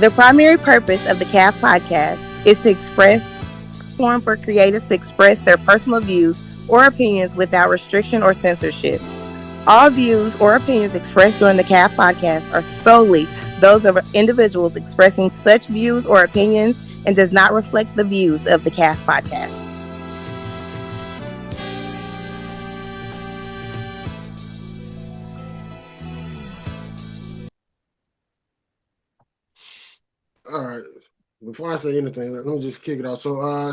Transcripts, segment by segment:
The primary purpose of the CAF podcast is to express platform for creatives to express their personal views or opinions without restriction or censorship. All views or opinions expressed during the CAF podcast are solely those of individuals expressing such views or opinions and does not reflect the views of the CAF podcast. All right. Before I say anything, let me just kick it off. So, I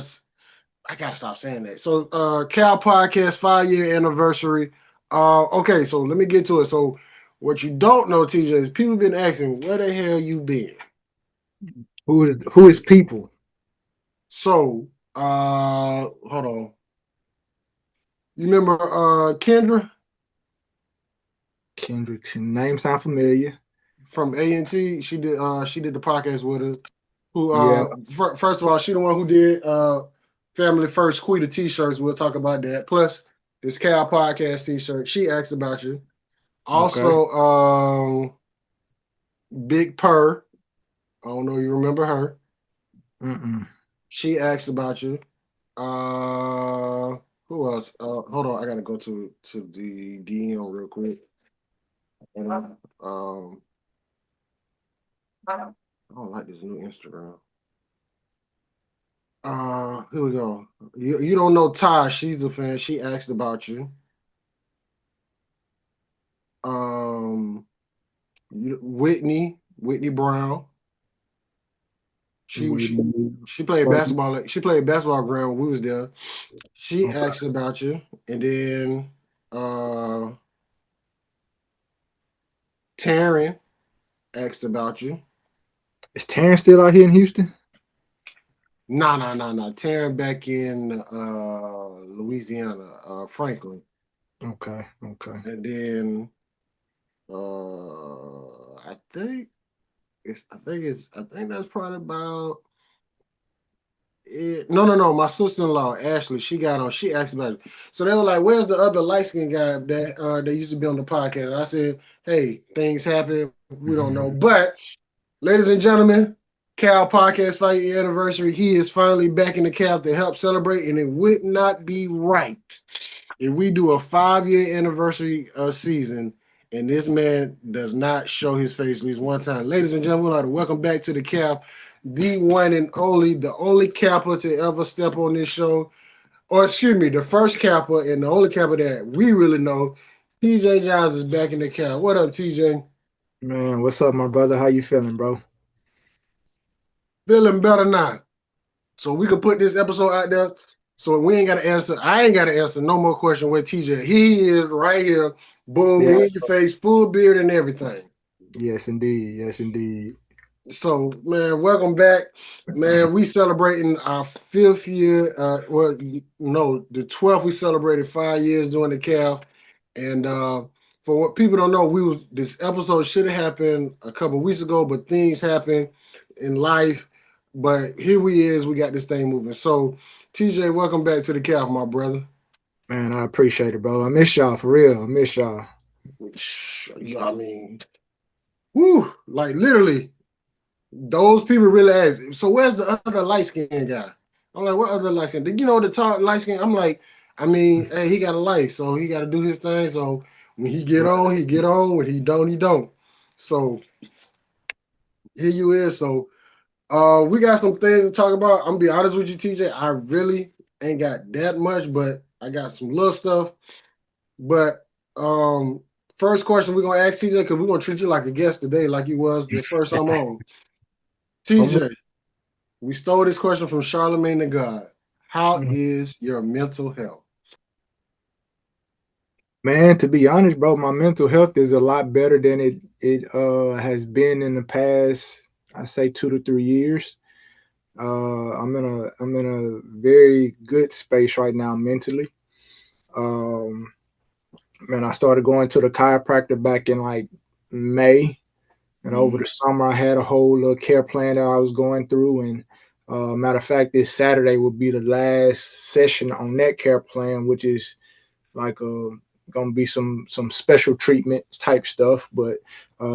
gotta stop saying that. So, Cal Podcast 5-year anniversary. Okay, so let me get to it. So, what you don't know, TJ, is people been asking where the hell you been. Who is people? So, hold on. You remember Kendra Kendrick, name sound familiar. from A&T? She did the podcast with us. Who Yeah. First of all, she the one who did Family First Quita t-shirts. We'll talk about that. Plus this Cal Podcast t-shirt. She asked about you. Okay. Also, Big Purr. I don't know you remember her. Mm-mm. She asked about you. Who else? Hold on, I gotta go to the DM real quick. I don't like this new Instagram. Here we go. You don't know Ty, she's a fan. She asked about you. Whitney Brown. She played basketball. She played basketball ground when we was there. She asked about you, and then Taryn asked about you. Is Terrence still out here in Houston? No. Taryn back in Louisiana, Franklin. Okay. And then I think that's probably about it. No. My sister-in-law, Ashley, she got on, she asked about it. So they were like, where's the other light-skinned guy that used to be on the podcast? I said, hey, things happen. We don't know. But, ladies and gentlemen, Cal Podcast 5-year anniversary. He is finally back in the Cal to help celebrate, and it would not be right if we do a 5-year anniversary season and this man does not show his face at least one time. Ladies and gentlemen, I'd like to welcome back to the Cap, the one and only, the only Kappa to ever step on this show. Or excuse me, the first Kappa and the only Kappa that we really know. TJ Johns is back in the Cap. What up, TJ? Man, what's up, my brother? How you feeling, bro? Feeling better now. So we could put this episode out there. So we ain't got to answer. I ain't got to answer no more question with TJ. He is right here. Boom, in your face, full beard and everything. Yes, indeed. So, man, welcome back. Man, we celebrating our 5th year. The 12th. We celebrated 5 years doing the Cal. And for what people don't know, this episode should have happened a couple weeks ago, but things happen in life. But here we got this thing moving. So, TJ, welcome back to the Cal, my brother. Man, I appreciate it, bro. I miss y'all for real. I miss y'all. I mean, whoo, like literally. Those people really ask, so where's the other light-skinned guy? I'm like, what other light-skinned? You know the top light-skinned? I'm like, hey, he got a life, so he got to do his thing. So when he get on, he get on. When he don't, he don't. So here you is. So we got some things to talk about. I'm gonna be honest with you, TJ. I really ain't got that much, but I got some little stuff. But first question we're gonna ask TJ, because we're gonna treat you like a guest today, like you was the first time on. TJ, we stole this question from Charlemagne the God. How is your mental health? Man, to be honest, bro, my mental health is a lot better than it has been in the past, I say 2 to 3 years. I'm in a very good space right now mentally. Man, I started going to the chiropractor back in like May, and over the summer I had a whole little care plan that I was going through. And matter of fact, this Saturday will be the last session on that care plan, which is like gonna be some special treatment type stuff, but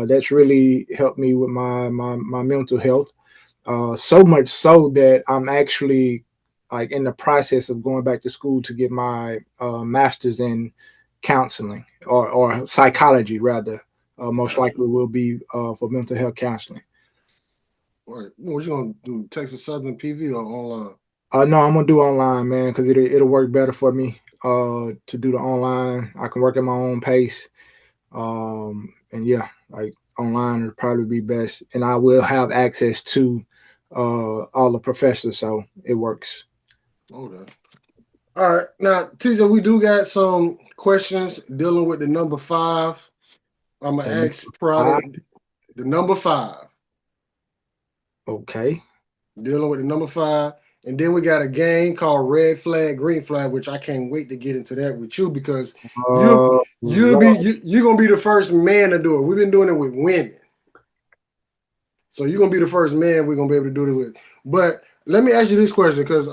that's really helped me with my mental health. So much so that I'm actually like in the process of going back to school to get my master's in counseling or psychology rather. Most likely will be for mental health counseling. Right. What you gonna do? Texas Southern PV or online? No, I'm gonna do online, man, because it'll work better for me to do the online. I can work at my own pace, and yeah, like online would probably be best, and I will have access to all the professors, so it works. Okay. All right. Now, TJ, we do got some questions dealing with the number 5. I'm gonna ask product the number 5. Okay. Dealing with the number 5. And then we got a game called Red Flag, Green Flag, which I can't wait to get into that with you because you're gonna be the first man to do it. We've been doing it with women. So you're gonna be the first man we're gonna be able to do it with. But let me ask you this question because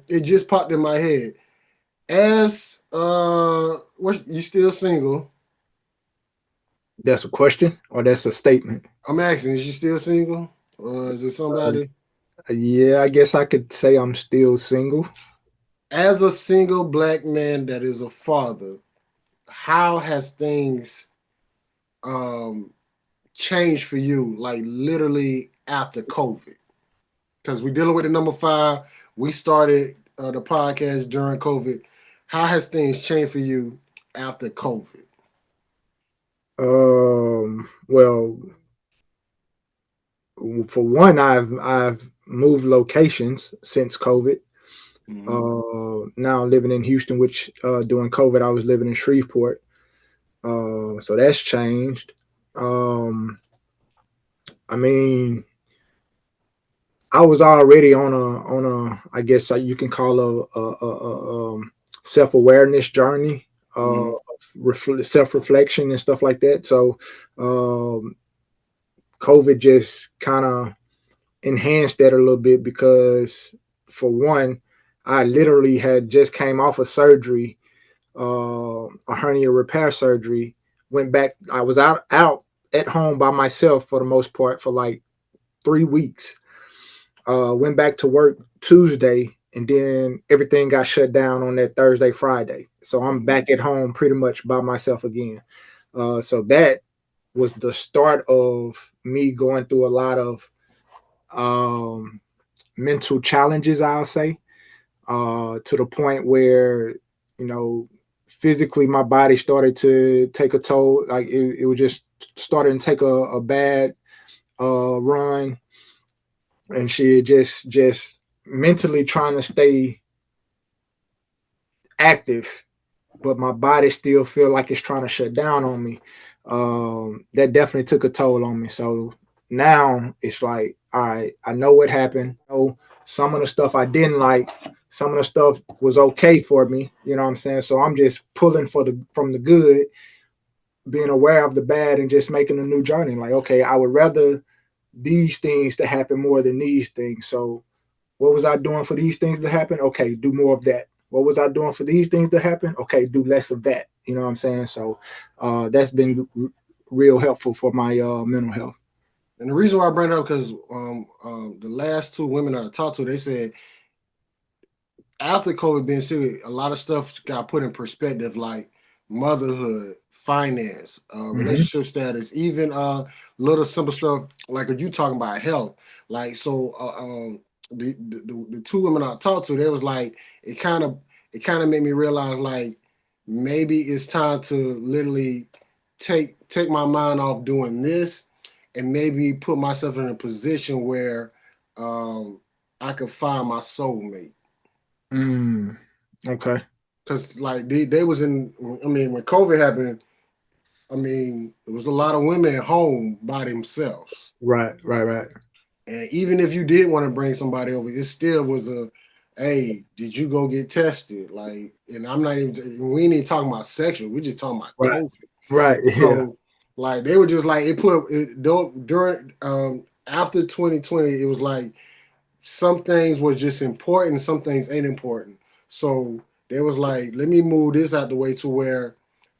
it just popped in my head. As what you still single? That's a question or that's a statement? I'm asking, is you still single? Is it somebody? Yeah, I guess I could say I'm still single. As a single black man that is a father, how has things changed for you, like literally after COVID? Because we're dealing with the number 5. We started the podcast during COVID. How has things changed for you after COVID? Well, for one, I've moved locations since COVID. Now I'm living in Houston, which during COVID I was living in Shreveport. So that's changed. I mean, I was already on a I guess you can call a self-awareness journey, self-reflection and stuff like that. So COVID just kind of enhanced that a little bit because, for one, I literally had just came off of surgery, a hernia repair surgery. Went back. I was out at home by myself for the most part for like 3 weeks. Went back to work Tuesday, and then everything got shut down on that Thursday, Friday. So I'm back at home pretty much by myself again. So that was the start of me going through a lot of mental challenges, I'll say, to the point where, physically my body started to take a toll. Like it was just starting to take a bad run, and she just mentally trying to stay active, but my body still feel like it's trying to shut down on me. That definitely took a toll on me. So now it's like, all right, I know what happened. Some of the stuff I didn't like, some of the stuff was okay for me. You know what I'm saying? So I'm just pulling from the good, being aware of the bad, and just making a new journey. Like, okay, I would rather these things to happen more than these things. So what was I doing for these things to happen? Okay, do more of that. What was I doing for these things to happen? Okay, do less of that. You know what I'm saying? So that's been real helpful for my mental health. And the reason why I bring it up because the last 2 women that I talked to, they said after COVID being serious, a lot of stuff got put in perspective, like motherhood, finance, relationship status, even little simple stuff like you talking about health. Like so, the 2 women I talked to, they was like it kind of made me realize like maybe it's time to literally take my mind off doing this and maybe put myself in a position where I could find my soulmate. Okay. Because like they was in, I mean, when COVID happened, I mean, there was a lot of women at home by themselves. Right. And even if you did want to bring somebody over, it still was hey, did you go get tested? Like, and I'm not even, we ain't even talking about sexual. We're just talking about COVID. Right. So, like, they were just like, during, after 2020, it was like, some things was just important, some things ain't important. So they was like, let me move this out the way to where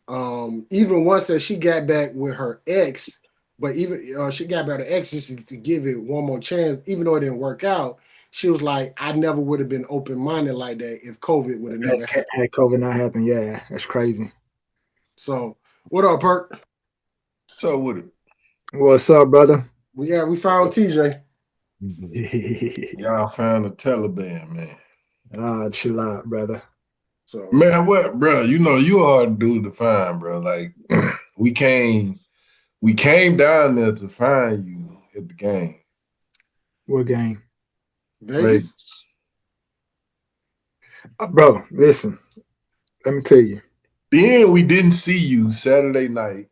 even once that she got back with her ex, but even she got back with her ex just to give it one more chance, even though it didn't work out. She was like, I never would have been open minded like that if COVID would have never happened. Had COVID not happened, yeah, that's crazy. So, what up, Perk? So with it. What's up, brother? We found TJ. Y'all found the Taliban, man. Chill out, brother. So, Man, what, bro? You know you hard dude to find, bro. Like we came down there to find you at the game. What game? Vegas. Bro, listen. Let me tell you. Then we didn't see you Saturday night.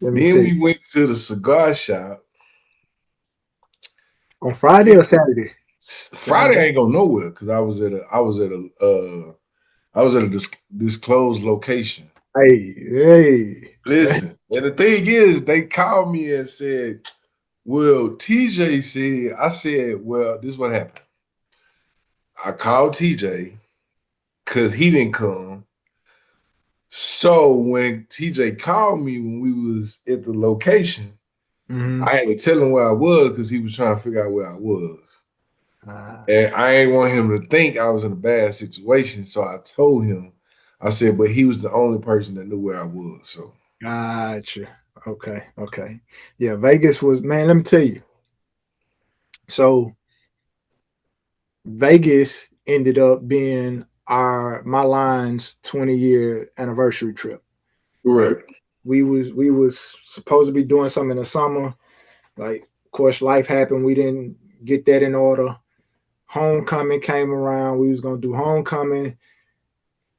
Then we went to the cigar shop. On Friday or Saturday? Friday I ain't go nowhere because I was at a disclosed location. Hey. Listen, and the thing is, they called me and said, well, TJ said, I said, well, this is what happened. I called TJ because he didn't come. So when TJ called me when we was at the location, I had to tell him where I was because he was trying to figure out where I was. And I ain't want him to think I was in a bad situation. So I told him, I said, but he was the only person that knew where I was. So gotcha. Okay. Yeah, Vegas was, man, let me tell you. So Vegas ended up being my line's 20-year anniversary trip. Right. We was supposed to be doing something in the summer. Like, of course, life happened. We didn't get that in order. Homecoming came around. We was gonna do homecoming,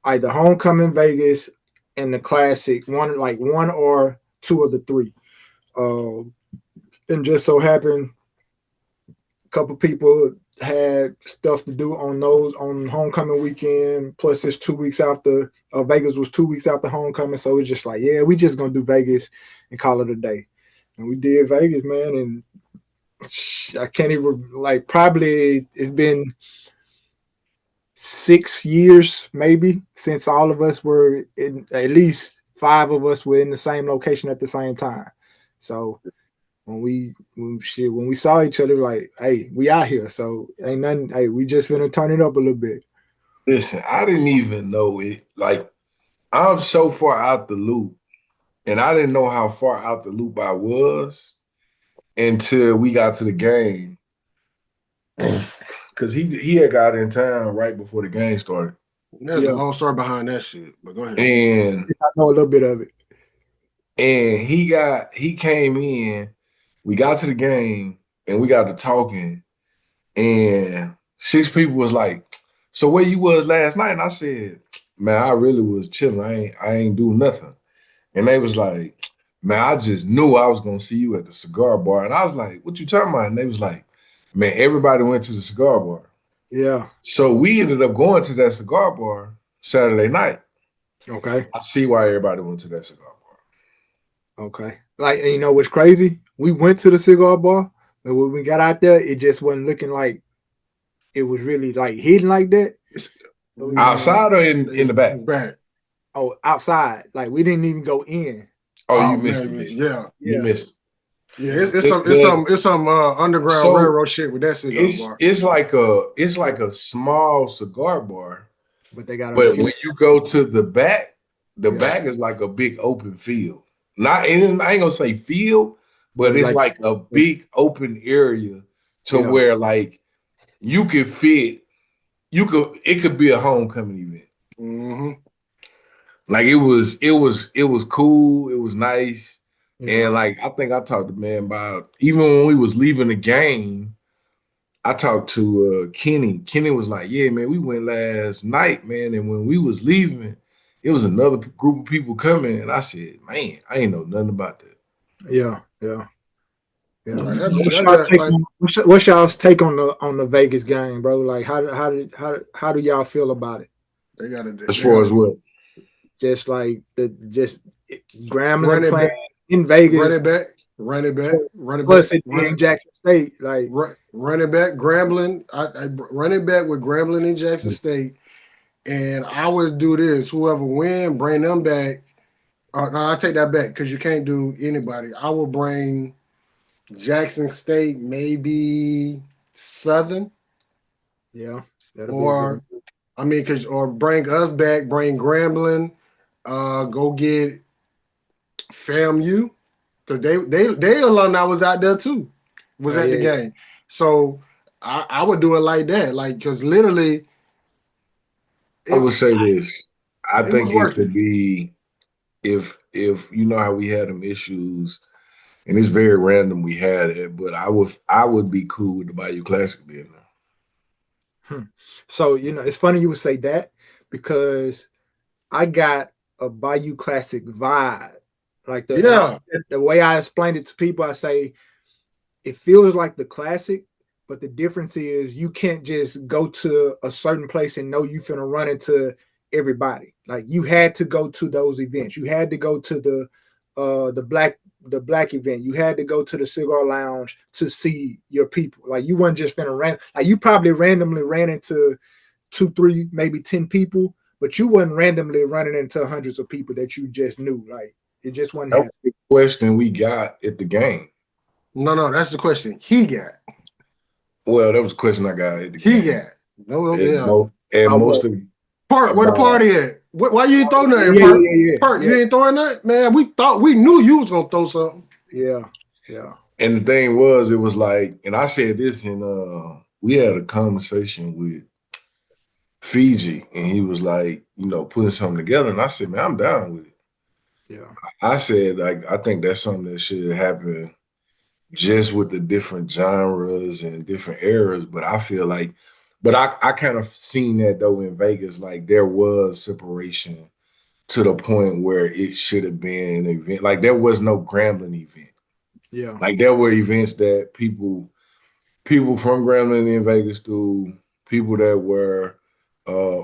either homecoming Vegas and the classic, one or two of the three. And just so happened, a couple people had stuff to do on homecoming weekend. Plus, it's 2 weeks after Vegas was 2 weeks after homecoming, so it's just like, yeah, we just gonna do Vegas and call it a day. And we did Vegas, man, and I can't even probably it's been 6 years maybe since all of us were in, at least 5 of us were in the same location at the same time. So when we saw each other, like, hey, we out here, so ain't nothing. Hey, we just finna turn it up a little bit. Listen, I didn't even know it. Like, I'm so far out the loop, and I didn't know how far out the loop I was until we got to the game. Because he had got in town right before the game started. There's a long story behind that shit, but go ahead. And I know a little bit of it. And he came in, we got to the game, and we got to talking, and 6 people was like, so where you was last night? And I said, man, I really was chilling. I ain't do nothing. And they was like, man, I just knew I was gonna see you at the cigar bar. And I was like, what you talking about? And they was like, man, everybody went to the cigar bar. Yeah. So we ended up going to that cigar bar Saturday night. Okay. I see why everybody went to that cigar bar. Okay. Like, and you know what's crazy? We went to the cigar bar, and when we got out there, it just wasn't looking like it was really like hidden like that. Outside or in the back? Back. Oh, outside. Like, we didn't even go in. Oh, you missed it. Yeah. You missed it. Yeah, it's some underground railroad shit with that cigar bar. It's like a small cigar bar, but when you go to the back is like a big open field. I ain't gonna say field, but it's like a big open area to where like you could fit. It could be a homecoming event. Mm-hmm. Like it was cool. It was nice. And like, I think I talked to man about, even when we was leaving the game, I talked to Kenny. Kenny was like, yeah, man, we went last night, man. And when we was leaving, it was another group of people coming. And I said, man, I ain't know nothing about that. Yeah. Like, what's y'all's take on the Vegas game, bro? Like, how do y'all feel about it? They got it. As far as what? Just like Grambling playing in Vegas, running back. Plus, it being Jackson State, like running back, Grambling. Running back with Grambling in Jackson State, And I would do this. Whoever win, bring them back. No, I take that back because you can't do anybody. I will bring Jackson State, maybe Southern, Yeah, that'll be a good one. or bring us back, bring Grambling, go get FAMU because they alumni was out there too, was at the game. So I would do it like that, like because literally. I would say this. I think it worth could it. be if you know how we had them issues, and it's very random we had it, but I would be cool with the Bayou Classic being there. So it's funny you would say that because I got a Bayou Classic vibe. Like the way I explained it to people, I say it feels like the classic, but the difference is you can't just go to a certain place and know you finna run into everybody. Like you had to go to those events. You had to go to the black event. You had to go to the cigar lounge to see your people. Like you weren't just finna like you probably randomly ran into 2, 3, maybe 10 people, but you wasn't randomly running into hundreds of people that you just knew. Like it just wasn't happening. That was the question we got at the game. No, that's the question he got. Well, that was the question I got at the game. He got. Most of Park, where the party at? Why you ain't throwing nothing, Park? Park, you ain't throwing nothing? Man, we knew you was gonna throw something. Yeah. And the thing was, it was like, and I said this we had a conversation with Fiji, and he was like, putting something together, and I said, man, I'm down with it. Yeah. I said, like, I think that's something that should happen just with the different genres and different eras, but I feel like, I kind of seen that though in Vegas, like there was separation to the point where it should have been an event. Like there was no Grambling event. Yeah. Like there were events that people from Grambling in Vegas do, people that were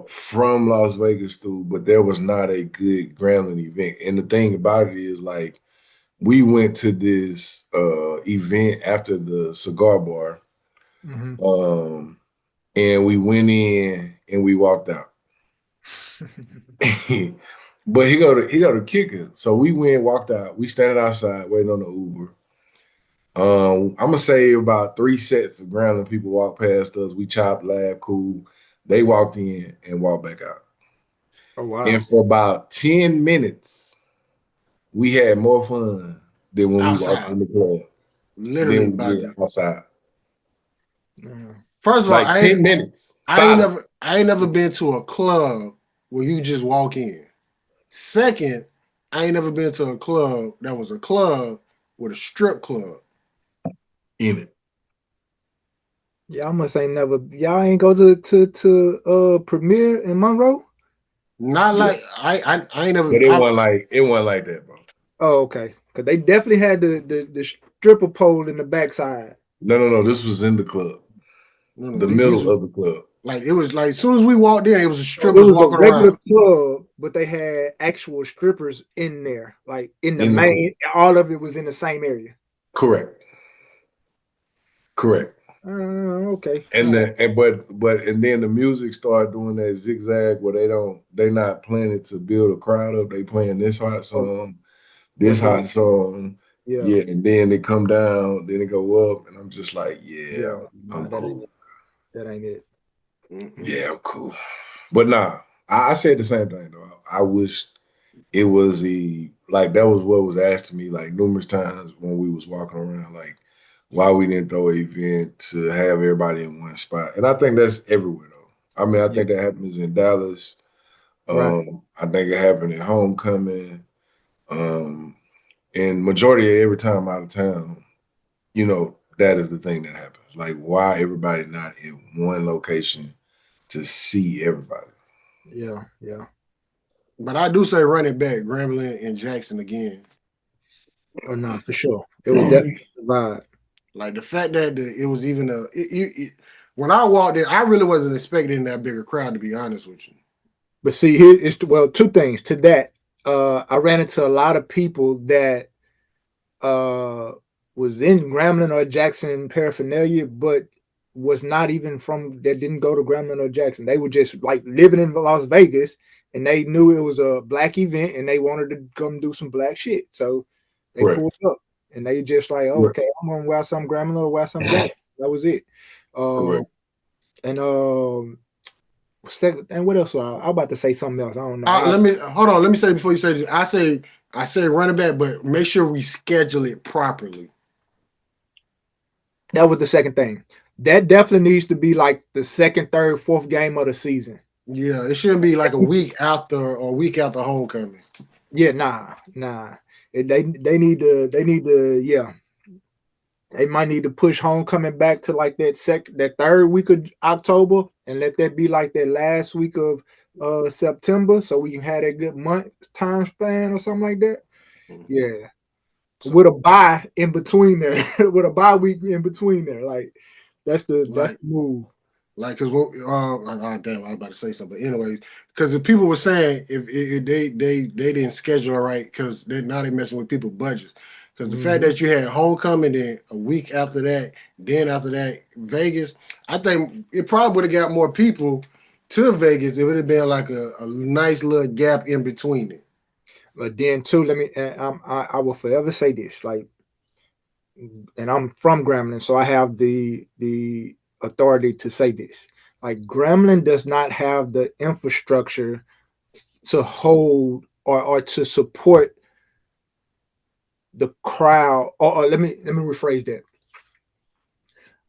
from Las Vegas do, but there was not a good Grambling event. And the thing about it is like, we went to this event after the cigar bar, and we went in and we walked out. But he got a kicker. So we went, walked out. We standing outside waiting on the Uber. I'm gonna say about 3 sets of Grambling people walked past us. We chopped, laughed, cool. They walked in and walked back out. Oh wow! And for about 10 minutes, we had more fun than when we walked in the club. Literally outside. First of all, like 10 minutes. I ain't never been to a club where you just walk in. Second, I ain't never been to a club that was a club with a strip club in it. Y'all must ain't never. Y'all ain't go to Premier in Monroe. Not like I ain't never. But it wasn't like that, bro. Oh, okay. Because they definitely had the stripper pole in the backside. No. This was in the club. The middle of the club. Like it was like as soon as we walked in, it was a strippers walking around. It was a regular club, but they had actual strippers in there, like in the main. All of it was in the same area. Correct. Okay. And then the music started doing that zigzag where they not planning to build a crowd up. They playing this hot song, hot song. Yeah, and then they come down, then they go up, and I'm just like, I'm cool. That ain't it. Yeah, I'm cool. But nah, I said the same thing though. I wish it was that was what was asked to me like numerous times when we was walking around, like why we didn't throw an event to have everybody in one spot. And I think that's everywhere though. I mean, I think that happens in Dallas. Right. I think it happened at Homecoming. And majority of every time out of town, that is the thing that happens. Like, why everybody not in one location to see everybody? Yeah. But I do say running back, Grambling and Jackson again. Oh no, for sure. It was definitely a vibe. Like the fact that it was even when I walked in, I really wasn't expecting that bigger crowd, to be honest with you. But see, here is two things to that. I ran into a lot of people that was in Grambling or Jackson paraphernalia, but was not even that didn't go to Grambling or Jackson. They were just like living in Las Vegas, and they knew it was a black event, and they wanted to come do some black shit. So they pulled up, and they just like, oh, okay, I'm gonna wear some Grambling or wear some Jackson. That was it. And and what else? I'm about to say something else. I don't know. Let me say before you say this. I say running back, but make sure we schedule it properly. That was the second thing. That definitely needs to be like the second, third, fourth game of the season. Yeah, it shouldn't be like a week after homecoming. Yeah, nah. They need to yeah. They might need to push homecoming back to like that third week of October and let that be like that last week of September, so we can have that good month time span or something like that. Yeah. So, with a bye in between there, with a bye week in between there, like that's the move. Like, cause damn, I was about to say something, but anyways, because if people were saying if they didn't schedule it right, because now they're messing with people's budgets. Because the fact that you had homecoming, then a week after that, then after that Vegas, I think it probably would have got more people to Vegas if it had been like a nice little gap in between it. But then too, I will forever say this, like, and I'm from Grambling, so I have the authority to say this. Like, Grambling does not have the infrastructure to hold or to support the crowd. Or let me rephrase that.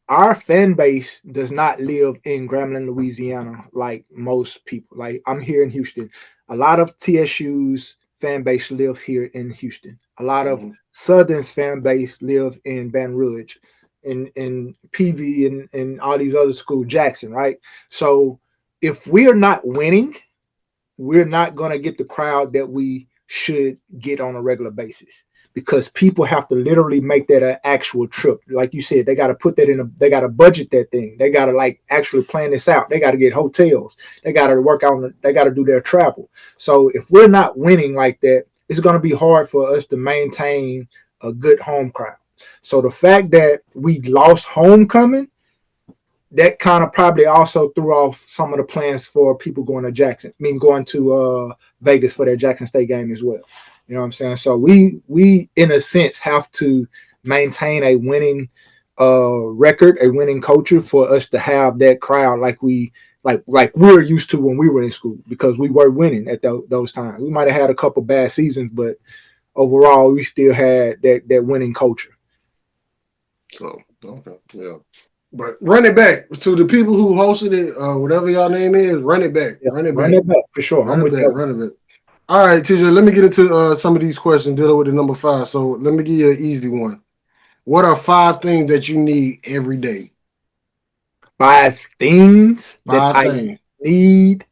Our fan base does not live in Grambling, Louisiana, like most people. Like, I'm here in Houston. A lot of TSU's fan base live here in Houston. A lot of Southern's fan base live in Baton Rouge, in PV, and all these other schools, Jackson, right? So if we're not winning, we're not going to get the crowd that we should get on a regular basis, because people have to literally make that an actual trip. Like you said, they got to put that they got to budget that thing. They got to like actually plan this out. They got to get hotels. They got to work out. They got to do their travel. So if we're not winning like that, it's going to be hard for us to maintain a good home crowd. So the fact that we lost homecoming, that kind of probably also threw off some of the plans for people going to going to Vegas for their Jackson State game as well. You know what I'm saying? So we in a sense have to maintain a winning record, a winning culture, for us to have that crowd like we're used to when we were in school, because we were winning at those times. We might have had a couple bad seasons, but overall we still had that winning culture. So okay, yeah. But run it back to the people who hosted it, whatever y'all name is. Run it back. Yeah, run it back for sure. Run it back. All right, TJ, let me get into some of these questions dealing with the number 5. So let me give you an easy one. What are 5 things that you need every day? 5 things that I need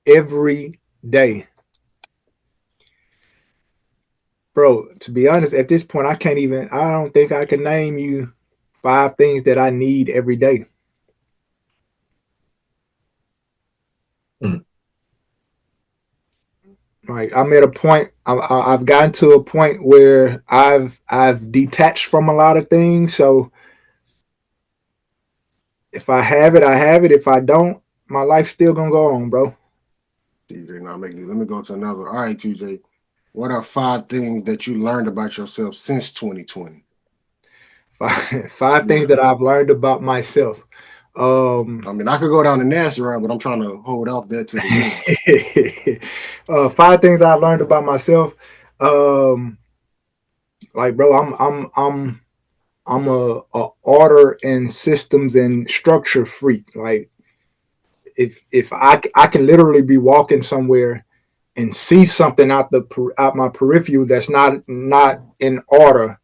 every day. Bro, to be honest, at this point, I don't think I can name you 5 things that I need every day. Like, I'm at a point. I've gotten to a point where I've detached from a lot of things. So if I have it, I have it. If I don't, my life's still gonna go on, bro. TJ, let me go to another. All right, TJ. What are 5 things that you learned about yourself since 2020? 5 things that I've learned about myself. I could go down the nasty route, but I'm trying to hold off that to the end. 5 things I've learned about myself. Like, bro, I'm a order and systems and structure freak. Like, if I can literally be walking somewhere and see something out my peripheral that's not in order,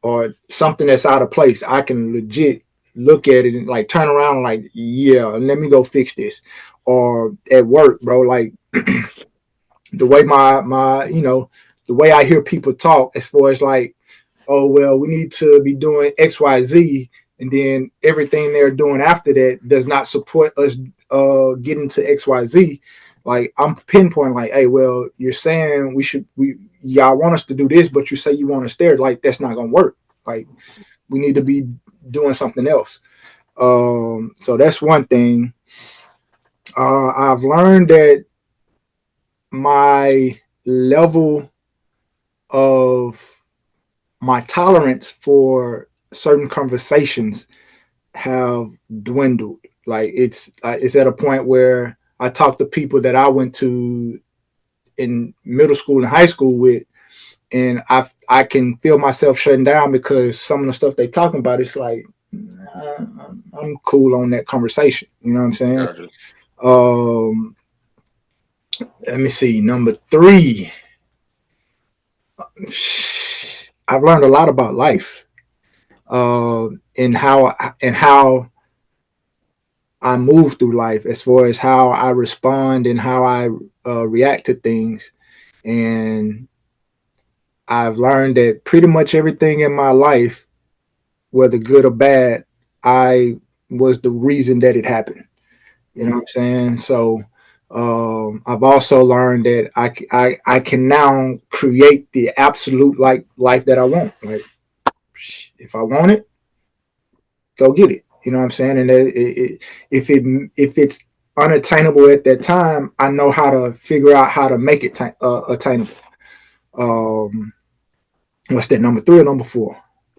or something that's out of place, I can legit look at it and like turn around and like, yeah, let me go fix this. Or at work, bro, like the way the way I hear people talk, as far as like, oh, well, we need to be doing XYZ, and then everything they're doing after that does not support us getting to XYZ. Like, I'm pinpointing like, hey, well, you're saying y'all want us to do this, but you say you want us there. Like, that's not gonna work. Like, we need to be doing something else. So that's one thing. I've learned that my level of my tolerance for certain conversations have dwindled. Like it's at a point where I talk to people that I went to in middle school and high school with, and I can feel myself shutting down because some of the stuff they talking about, it's like I'm cool on that conversation. You know what I'm saying? Gotcha. Let me see. Number 3, I've learned a lot about life, and how I move through life, as far as how I respond and how I react to things. And I've learned that pretty much everything in my life, whether good or bad, I was the reason that it happened. You know what I'm saying? So I've also learned that I can now create the absolute life that I want. Like if I want it, go get it. You know what I'm saying? And if it's unattainable at that time, I know how to figure out how to make it attainable. What's that? Number 3 or number 4?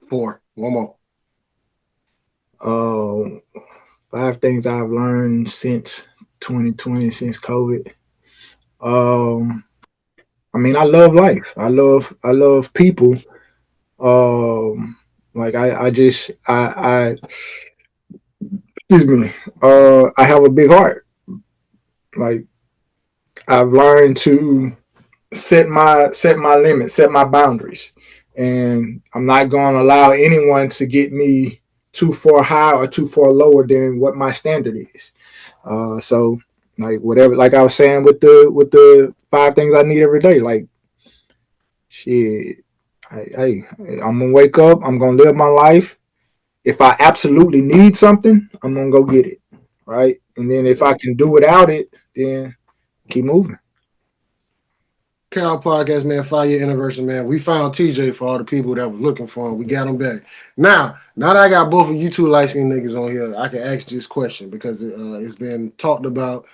4. One more. 5 things I've learned since 2020, since COVID. I mean, I love life. I love people. Like I excuse me. I have a big heart. Like I've learned to set my limits, set my boundaries, and I'm not going to allow anyone to get me too far high or too far lower than what my standard is. So like whatever, like I was saying with the 5 things I need every day, like shit. Hey, I'm gonna wake up. I'm gonna live my life. If I absolutely need something, I'm gonna go get it, right? And then if I can do without it, then keep moving. Cal Podcast, man, 5-year anniversary, man. We found TJ for all the people that was looking for him. We got him back. Now that I got both of you two light-skinned niggas on here, I can ask this question because it's been talked about.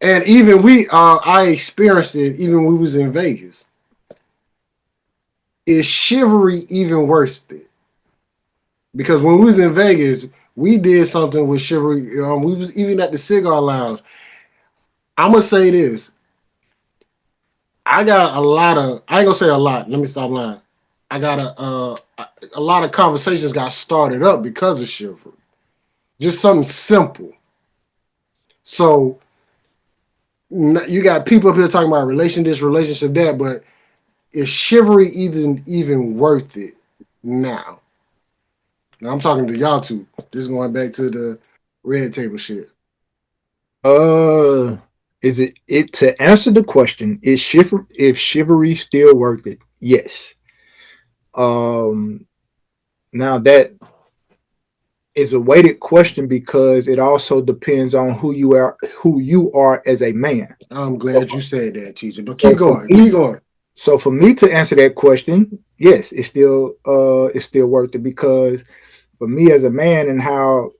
And even I experienced it even when we was in Vegas. Is chivalry even worth it? Because when we was in Vegas, we did something with chivalry. We was even at the cigar lounge. I'm going to say this. I got a lot of, I ain't gonna say a lot. Let me stop lying. I got a lot of conversations got started up because of chivalry. Just something simple. So you got people up here talking about relationship that, but is chivalry even worth it now? Now I'm talking to y'all two. This is going back to the red table shit. Is it to answer the question, is chivalry still worth it? Yes. Now that is a weighted question because it also depends on who you are as a man. I'm glad you said that, teacher. But keep going. So for me to answer that question, yes, it's still worth it, because for me as a man and how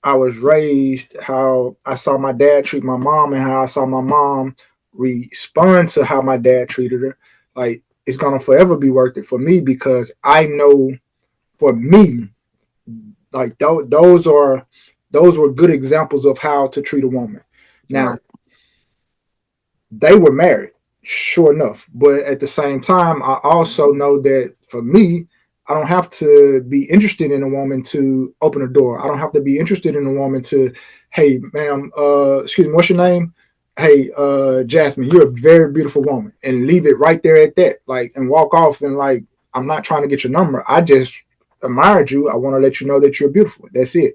I was raised, how I saw my dad treat my mom, and how I saw my mom respond to how my dad treated her, like it's gonna forever be worth it for me, because I know for me, like those were good examples of how to treat a woman. Now, right. They were married, sure enough, but at the same time, I also know that for me, I don't have to be interested in a woman to open a door. I don't have to be interested in a woman to, hey, ma'am, excuse me, what's your name? Hey, Jasmine, you're a very beautiful woman, and leave it right there at that, like, and walk off, and like, I'm not trying to get your number. I just admired you. I want to let you know that you're beautiful. That's it.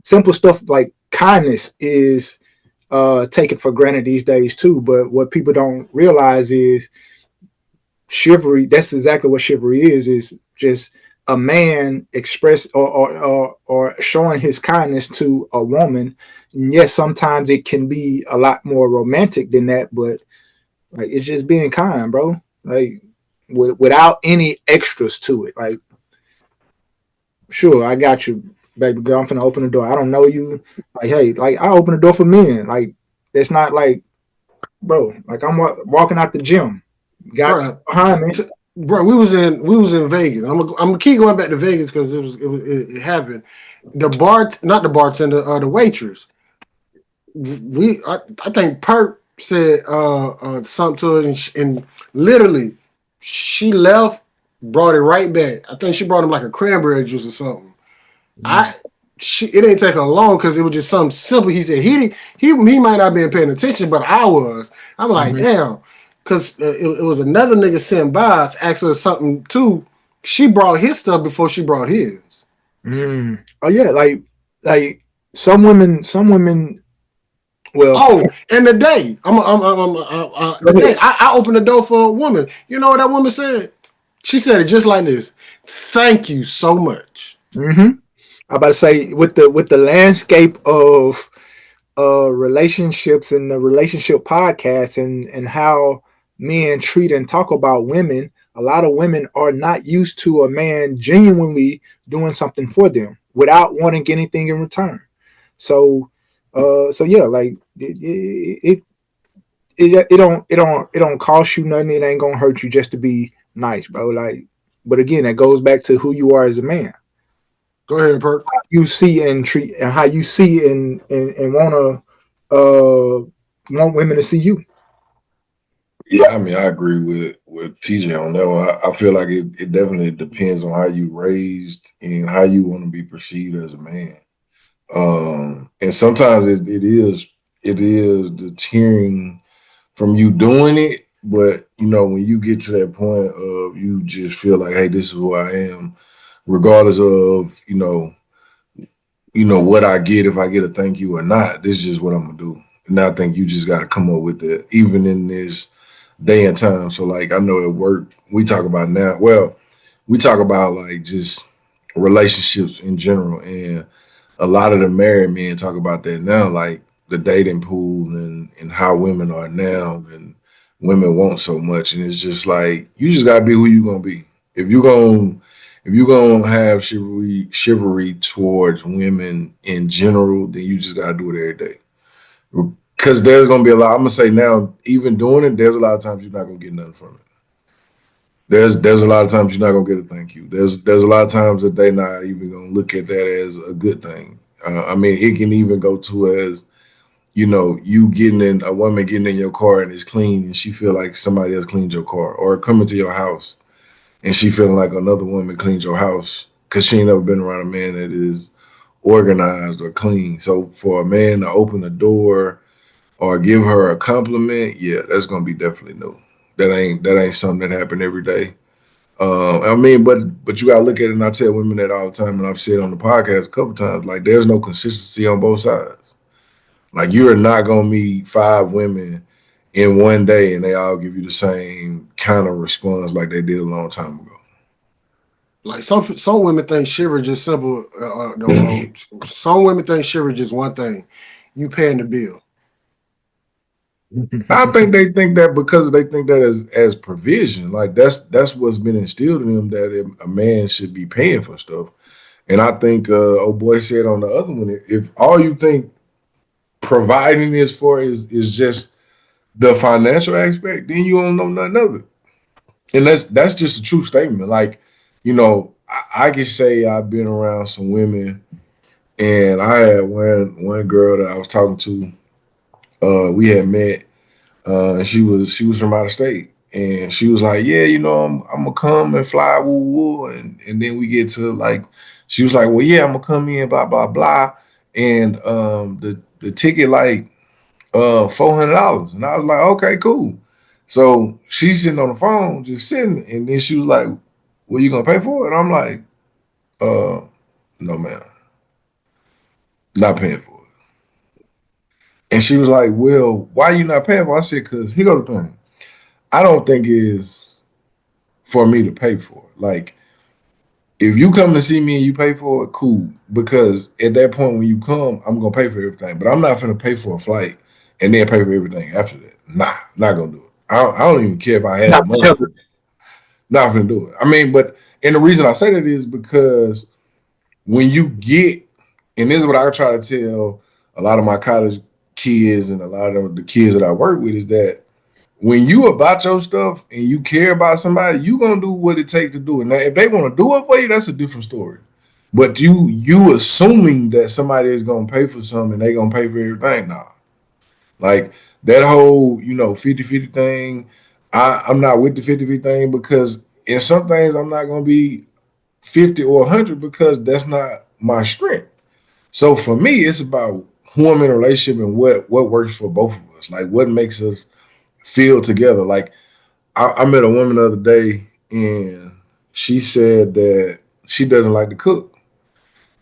Simple stuff like kindness is taken for granted these days too. But what people don't realize is chivalry. That's exactly what chivalry is just a man express or showing his kindness to a woman. And yes, sometimes it can be a lot more romantic than that, but like it's just being kind, bro. Like without any extras to it. Like sure, I got you, baby girl. I'm finna open the door. I don't know you. Like, hey, like I open the door for men. Like, it's not like, bro. Like I'm walking out the gym. Got Bro, behind me. bro, we was in Vegas. I'm gonna keep going back to Vegas because it happened. Not the bartender, the waitress. I think Perk said something to her, and literally she left, brought it right back. I think she brought him like a cranberry juice or something. It didn't take her long because it was just something simple. He said he might not been paying attention, but I was. I'm like, damn, because it was another nigga sitting by us, asked her something too. She brought his stuff before she brought his. Oh yeah, like some women. Well, Oh, and the day I opened the door for a woman. You know what that woman said? She said it just like this. Thank you so much. I'm about to say with the landscape of relationships and the relationship podcast and how men treat and talk about women, a lot of women are not used to a man genuinely doing something for them without wanting anything in return. So so yeah, like it don't cost you nothing. It ain't gonna hurt you just to be nice, bro. Like, but again, that goes back to who you are as a man. Go ahead, Perk. You see and treat, and how you see and wanna want women to see you. Yeah, I mean, I agree with TJ on that one. I feel like it definitely depends on how you raised and how you want to be perceived as a man. And sometimes it is deterring from you doing it, but when you get to that point of you just feel like, hey, this is who I am, regardless of what I get, if I get a thank you or not, this is just what I'm gonna do. And I think you just got to come up with it, even in this day and time. So like I know at work we talk about now. Well, we talk about like just relationships in general, and a lot of the married men talk about that now, like the dating pool and how women are now, and women want so much, and it's just like you just gotta be who you gonna be. If you gonna have chivalry towards women in general, then you just gotta do it every day. Because there's gonna be a lot. I'm gonna say now, even doing it, there's a lot of times you're not gonna get nothing from it. There's a lot of times you're not gonna get a thank you. There's a lot of times that they're not even gonna look at that as a good thing. I mean, it can even go to as you getting in a woman getting in your car and it's clean, and she feel like somebody else cleaned your car, or coming to your house and she feeling like another woman cleaned your house because she ain't never been around a man that is organized or clean. So for a man to open the door or give her a compliment, yeah, that's gonna be definitely new. That ain't something that happen every day. I mean, but you gotta look at it, and I tell women that all the time, and I've said on the podcast a couple times, like there's no consistency on both sides. Like you are not gonna meet 5 women in one day and they all give you the same kind of response like they did a long time ago. Like some women think shiver just simple. Some women think shiver just one thing: you paying the bill. I think they think that because they think that as provision, like that's what's been instilled in them, that a man should be paying for stuff. And I think old boy said on the other one, if all you think providing is for is just the financial aspect, then you don't know nothing of it. And that's just a true statement. Like, I can say I've been around some women, and I had one girl that I was talking to. We had met, and she was from out of state, and she was like, "Yeah, I'm gonna come and fly, woo woo," and then we get to like, she was like, "Well, yeah, I'm gonna come in, blah blah blah," and the ticket like $400, and I was like, "Okay, cool." So she's sitting on the phone, just sitting, and then she was like, "Well, you gonna pay for it?" And I'm like, "No, ma'am, not paying for it." And she was like, "Well, why you not paying for it?" I said, "Cause here go the thing. I don't think it's for me to pay for it. Like, if you come to see me and you pay for it, cool. Because at that point when you come, I'm gonna pay for everything. But I'm not gonna pay for a flight and then pay for everything after that. Nah, not gonna do it. I don't even care if I had the money for it. Not gonna do it. I mean, but and the reason I say that is because when you get, and this is what I try to tell a lot of my college kids and a lot of the kids that I work with, is that when you about your stuff and you care about somebody, you gonna do what it takes to do it. Now, if they want to do it for you, that's a different story. But you assuming that somebody is gonna pay for something and they gonna pay for everything, nah. Like that whole, 50-50 thing, I'm not with the 50-50 thing, because in some things I'm not gonna be 50 or 100 because that's not my strength. So for me, it's about who I'm in a relationship and what works for both of us. Like what makes us feel together. Like I met a woman the other day and she said that she doesn't like to cook.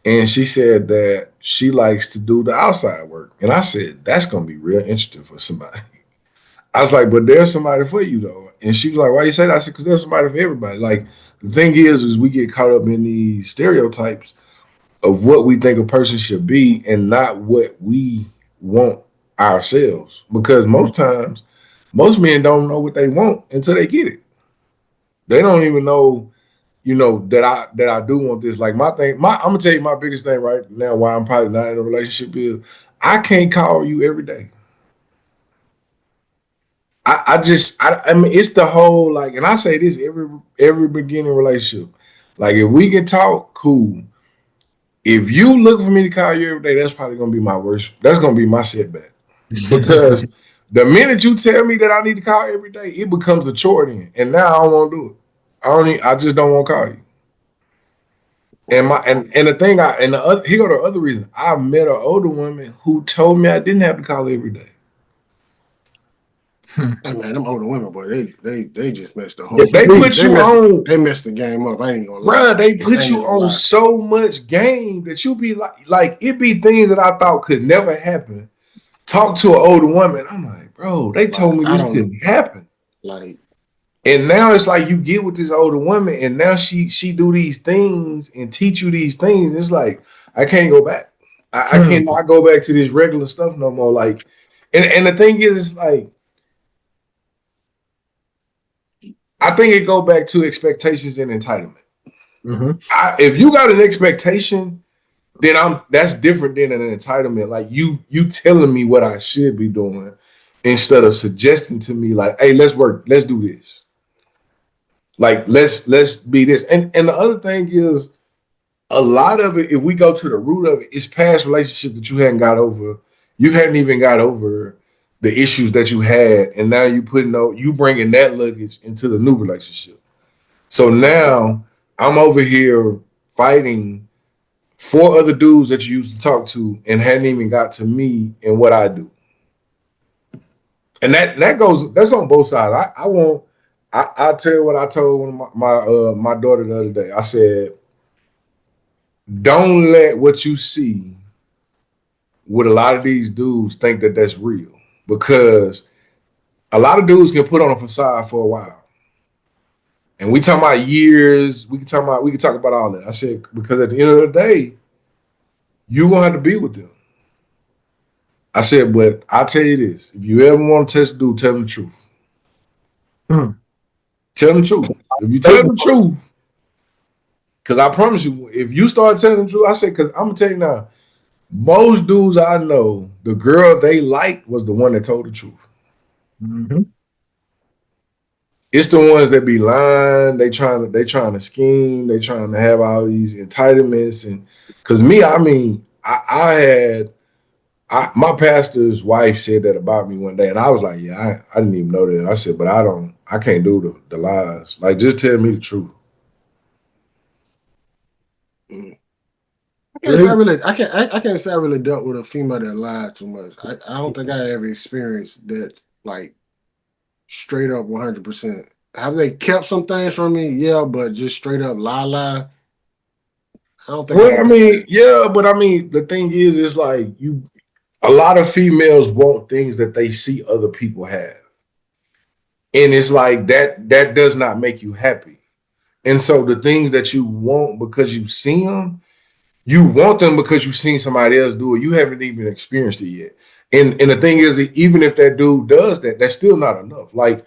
And she said that she likes to do the outside work. And I said, that's going to be real interesting for somebody. I was like, but there's somebody for you though. And she was like, why you say that? I said, because there's somebody for everybody. Like the thing is we get caught up in these stereotypes of what we think a person should be and not what we want ourselves. Because most times, most men don't know what they want until they get it. They don't even know, that I do want this. Like I'm gonna tell you my biggest thing right now why I'm probably not in a relationship is I can't call you every day. I mean it's the whole, like, and I say this every beginning relationship. Like if we can talk, cool. If you look for me to call you every day, that's probably gonna be my worst. That's gonna be my setback. Because the minute you tell me that I need to call every day, it becomes a chore then. And now I don't want to do it. I just don't want to call you. And the thing here go the other reason. I met an older woman who told me I didn't have to call every day. Hey man, them older women, boy, they just messed the whole. They messed the game up. I ain't gonna lie. Bruh, they put you on so much game that you be like it be things that I thought could never happen. Talk to an older woman. I'm like, bro, they told me this couldn't happen. Like, and now it's like you get with this older woman, and now she do these things and teach you these things. It's like I can't go back. I cannot go back to this regular stuff no more. Like, and the thing is, it's like I think it go back to expectations and entitlement. Mm-hmm. If you got an expectation, then that's different than an entitlement. Like you telling me what I should be doing instead of suggesting to me like, hey, let's work, let's do this. Like let's be this. And the other thing is a lot of it, if we go to the root of it, it's past relationship that you hadn't got over. You hadn't even got over the issues that you had, and now you bringing that luggage into the new relationship. So now I'm over here fighting 4 other dudes that you used to talk to and hadn't even got to me and what I do. And that's on both sides. I'll tell you what I told my daughter the other day. I said, don't let what you see with a lot of these dudes think that that's real, because a lot of dudes can put on a facade for a while. And we talking about years, we can talk about all that. I said, because at the end of the day, you're gonna have to be with them. I said, but I'll tell you this: if you ever want to test a dude, tell them the truth. Tell them the truth. If you tell them the truth, because I promise you, if you start telling the truth, I said, because I'm gonna tell you now, most dudes I know, the girl they liked was the one that told the truth. Mm-hmm. It's the ones that be lying. They trying to scheme. They trying to have all these entitlements. And because me, I mean, my pastor's wife said that about me one day, and I was like, yeah, I didn't even know that. I said, but I can't do the lies. Like, just tell me the truth. I can't say I really dealt with a female that lied too much. I don't think I ever experienced that, like, straight up 100%. Have they kept some things from me? Yeah, but just straight up lie. I don't think. Well, but the thing is, it's like a lot of females want things that they see other people have. And it's like that does not make you happy. And so the things that you want because you see them, you want them because you've seen somebody else do it. You haven't even experienced it yet. And the thing is, even if that dude does that, that's still not enough. Like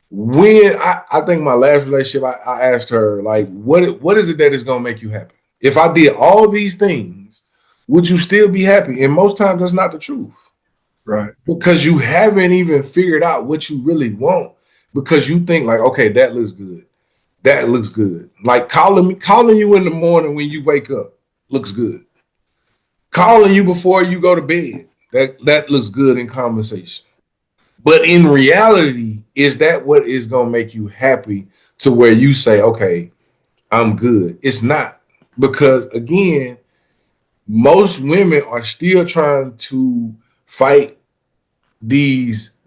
when I think my last relationship, I asked her, like, what is it that is gonna make you happy? If I did all these things, would you still be happy? And most times that's not the truth. Right. Because you haven't even figured out what you really want because you think like, okay, that looks good. That looks good. Like calling you in the morning when you wake up looks good. Calling you before you go to bed, that looks good in conversation. But in reality, is that what is going to make you happy to where you say, okay, I'm good? It's not. Because again, most women are still trying to fight these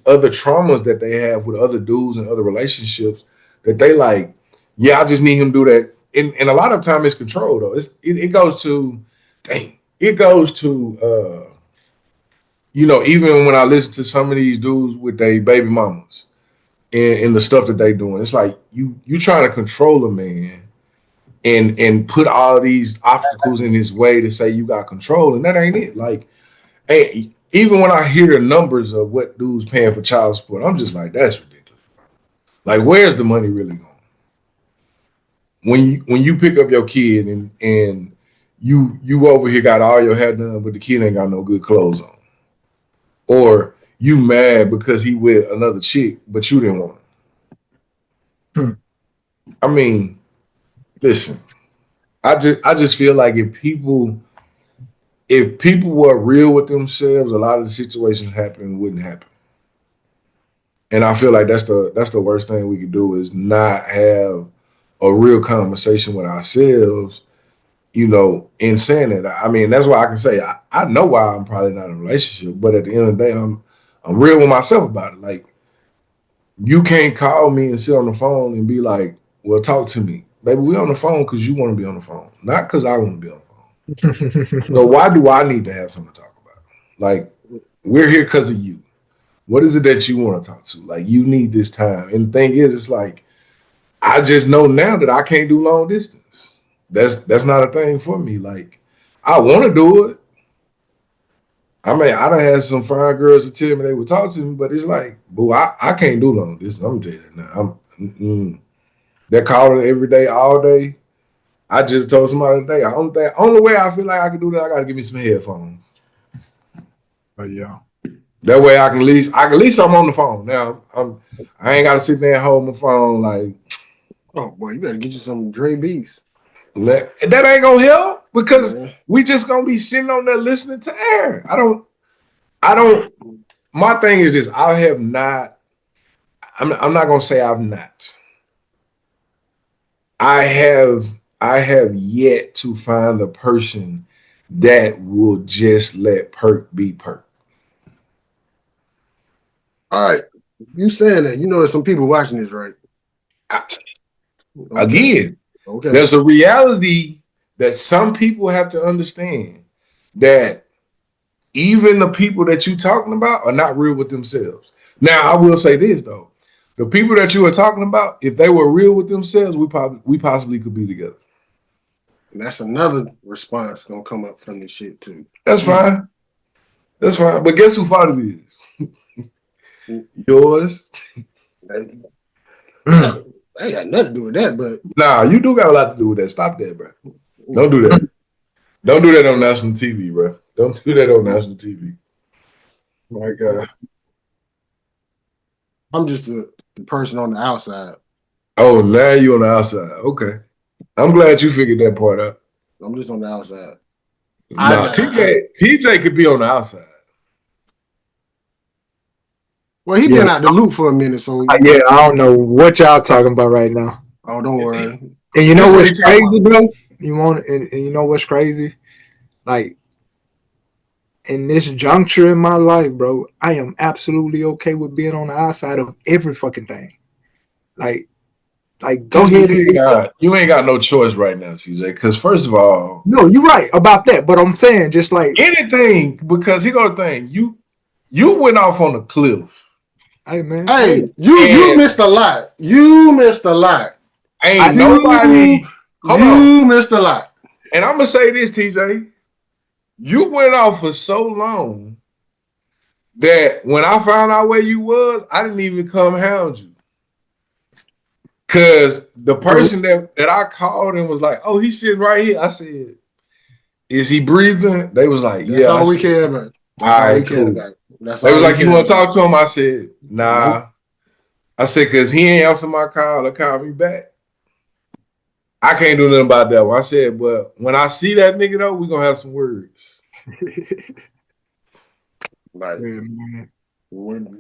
other traumas that they have with other dudes and other relationships that they like, yeah, I just need him to do that. And a lot of time it's control though. It goes to, even when I listen to some of these dudes with their baby mamas and the stuff that they doing, it's like you trying to control a man and put all these obstacles in his way to say you got control, and that ain't it. Like, hey, even when I hear the numbers of what dudes paying for child support, I'm just like, that's ridiculous. Like, where's the money really going? When you pick up your kid and you over here got all your hair done, but the kid ain't got no good clothes on, or you mad because he with another chick, but you didn't want him. I mean, listen, I just feel like if people were real with themselves, a lot of the situations wouldn't happen. And I feel like that's the worst thing we could do is not have a real conversation with ourselves, in saying that. I mean, that's why I can say I know why I'm probably not in a relationship, but at the end of the day, I'm real with myself about it. Like, you can't call me and sit on the phone and be like, well, talk to me. Baby, we on the phone because you want to be on the phone, not because I want to be on the phone. So why do I need to have something to talk about? Like, we're here because of you. What is it that you want to talk to? Like, you need this time. And the thing is, it's like, I just know now that I can't do long distance. That's not a thing for me. Like, I want to do it. I mean, I done had some fine girls to tell me they would talk to me, but it's like, boo, I can't do long distance. I'm gonna tell you that now. They're calling every day, all day. I just told somebody today, only way I feel like I can do that, I gotta give me some headphones. But yeah. That way I can at least I'm on the phone. Now I ain't gotta sit there and hold my phone like, oh boy, you better get you some Dre Beats. That ain't gonna help because we just gonna be sitting on there listening to air. I don't. My thing is this: I'm not gonna say I've not. I have yet to find the person that will just let perk be perk. All right, you saying that? You know, there's some people watching this, right? Again, there's a reality that some people have to understand that even the people that you talking about are not real with themselves. Now, I will say this though. The people that you are talking about, if they were real with themselves, we possibly could be together. And that's another response gonna come up from this shit too. That's fine. That's fine. But guess who fault it is? Yours. I ain't got nothing to do with that, but nah, you do got a lot to do with that. Stop that, bro. Don't do that. Don't do that on national TV, bro. Don't do that on national TV. My God. I'm just the person on the outside. Oh, now you on the outside. Okay. I'm glad you figured that part out. I'm just on the outside. Nah, TJ could be on the outside. Well, he been out the loop for a minute, so yeah, I don't know what y'all talking about right now. Oh, don't worry. And you know what's crazy, bro? And you know what's crazy? Like, in this juncture in my life, bro, I am absolutely okay with being on the outside of every fucking thing. Like go ahead. You ain't got no choice right now, TJ. Because first of all, no, you're right about that. But I'm saying just like anything, because here go the thing. You went off on a cliff. Hey man. Hey, you missed a lot. You missed a lot. Ain't nobody. You missed a lot. And I'm gonna say this, TJ. You went off for so long that when I found out where you was, I didn't even come hound you. Cause the person that I called and was like, "Oh, he's sitting right here." I said, "Is he breathing?" They was like, That's "Yeah." all I we said, care about. "All That's all we right, care cool." about. That's They all was we like, "You care want to about. talk to him?" I said, "Nah." Nope. I said, "Cause he ain't answer my call or call me back. I can't do nothing about that one." I said, "But when I see that nigga though, we gonna have some words." Like, Yeah, man. when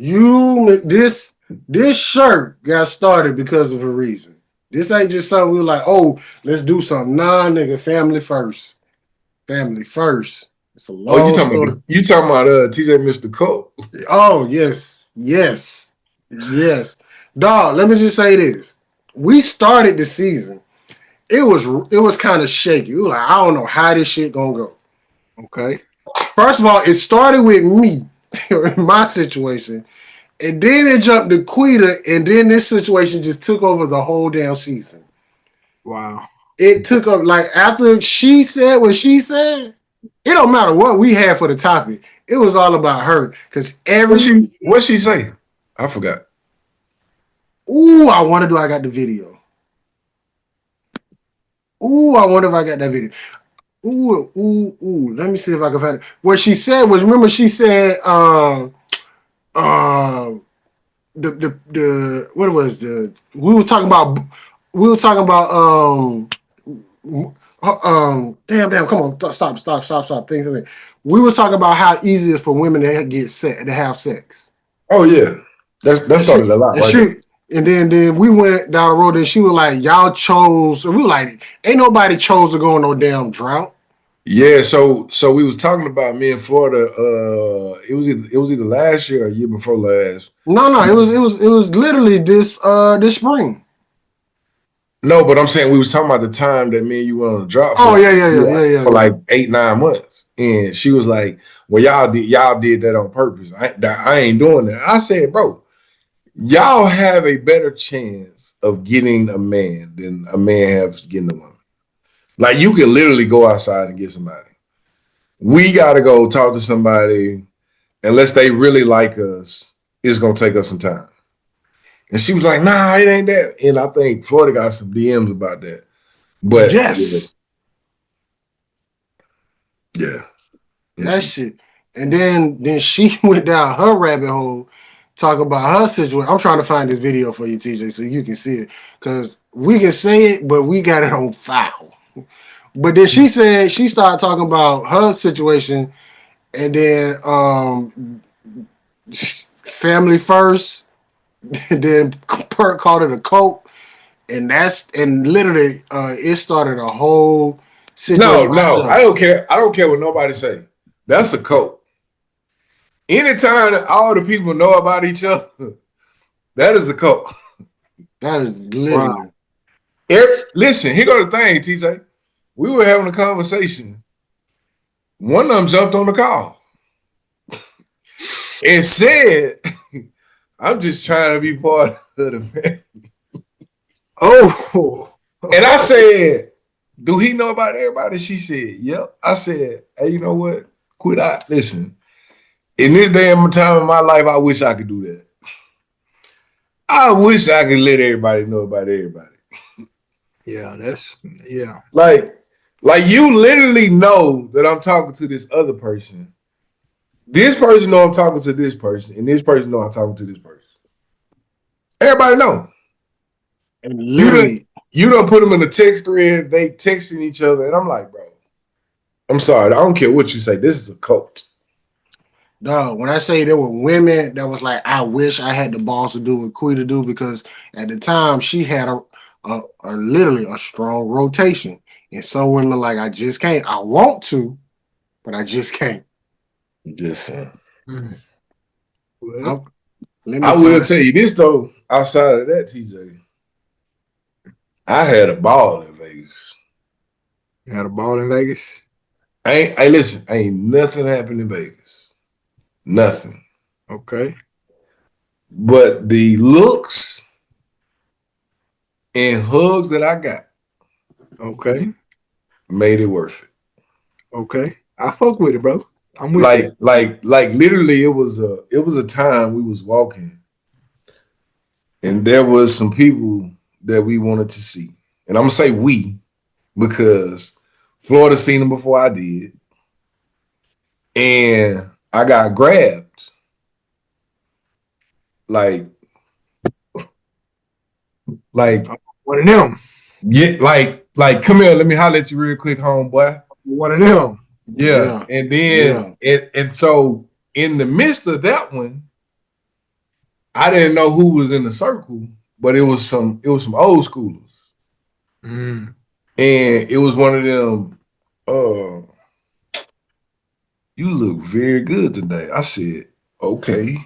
this shirt got started because of a reason. This ain't just something we were like, oh, let's do something. Nah, nigga, family first. Family first. It's a Oh, long story. you talking about TJ Mr. Cole? Oh, yes. Yes. Yes. Dog, let me just say this. We started the season. It was kind of shaky. We were like, I don't know how this shit gonna go. Okay. First of all, it started with me in my situation. And then it jumped to Quita, and then this situation just took over the whole damn season. Wow. It took up, like, after she said what she said, it don't matter what we had for the topic. It was all about her. Because What she say? I forgot. ooh, I wonder do I got the video. Ooh, I wonder if I got that video. Ooh. Let me see if I can find it. What she said was, remember she said, the what was the we were talking about damn, come on, stop things. We were talking about how easy it is for women to have sex. Oh yeah, that started a lot right there. And then we went down the road and she was like, y'all chose, and we were like, ain't nobody chose to go on no damn drought. Yeah, so we was talking about me in Florida. It was either last year or year before last. No, it was literally this spring. No, but I'm saying we was talking about the time that me and you went on a drought. Oh yeah. For like 8-9 months, and she was like, "Well, y'all did that on purpose. I ain't doing that." I said, "Bro, y'all have a better chance of getting a man than a man has getting a woman. Like you can literally go outside and get somebody. We got to go talk to somebody, unless they really like us. It's gonna take us some time." And she was like, "Nah, it ain't that." And I think Florida got some DMs about that. But yes, yeah. that shit. And then she went down her rabbit hole talking about her situation. I'm trying to find this video for you, TJ, so you can see it. Because we can say it, but we got it on file. But then she said she started talking about her situation, and then family first, and then Perk called it a cult, and literally it started a whole situation. No, I don't care. I don't care what nobody say. That's a cult. Anytime that all the people know about each other, that is a cult. That is literally. Wow. Listen, here go the thing, TJ. We were having a conversation. One of them jumped on the call and said, "I'm just trying to be part of the family." Oh. And I said, "Do he know about everybody?" She said, "Yep." I said, "Hey, you know what? Quit out. Listen, in this damn time of my life, I wish I could do that. I wish I could let everybody know about everybody." Yeah, Like you literally know that I'm talking to this other person. This person know I'm talking to this person, and this person know I'm talking to this person. Everybody know. And literally, you don't put them in the text thread. They texting each other, and I'm like, bro, I'm sorry. I don't care what you say. This is a cult. No, when I say there were women that was like, I wish I had the balls to do what Quita do, because at the time she had a literally a strong rotation. And some women like, I just can't. I want to, but I just can't. Just saying. Well, I will tell you this though, outside of that, TJ, I had a ball in Vegas. You had a ball in Vegas? Listen, ain't nothing happened in Vegas. Nothing. Okay. But the looks and hugs that I got, okay, made it worth it. Okay. I fuck with it, bro. I'm with it. Like literally it was a time we was walking and there was some people that we wanted to see. And I'm gonna say we because Florida seen them before I did. And I got grabbed. Like one of them. Yeah, like come here, let me holler at you real quick, homeboy. One of them. Yeah. And then and so in the midst of that one, I didn't know who was in the circle, but it was some old schoolers. Mm. And it was one of them, you look very good today. I said, okay.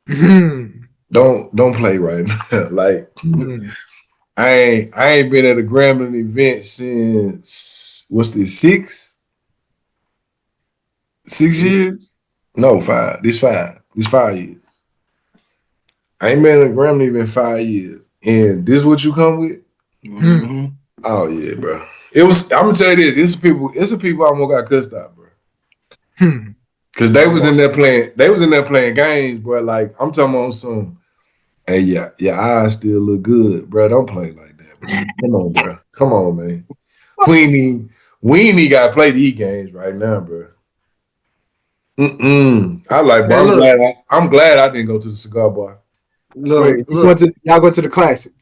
Mm. Don't play right now. Like I ain't been at a Grambling event since what's this, 6 years? No, 5. This 5 years. I ain't been at a Grambling event 5 years. And this what you come with? Mm-hmm. Oh yeah, bro. I'm gonna tell you this. It's the people I almost got cussed out, bro. Cause they was in there playing games, bro. Like I'm talking about some, hey, yeah, your eyes still look good, bro. Don't play like that, bro. Come on, bro. Come on, man. We ain't even gotta play these games right now, bro. I like, bro. Hey, I'm glad I didn't go to the cigar bar. Wait, y'all go to the classic?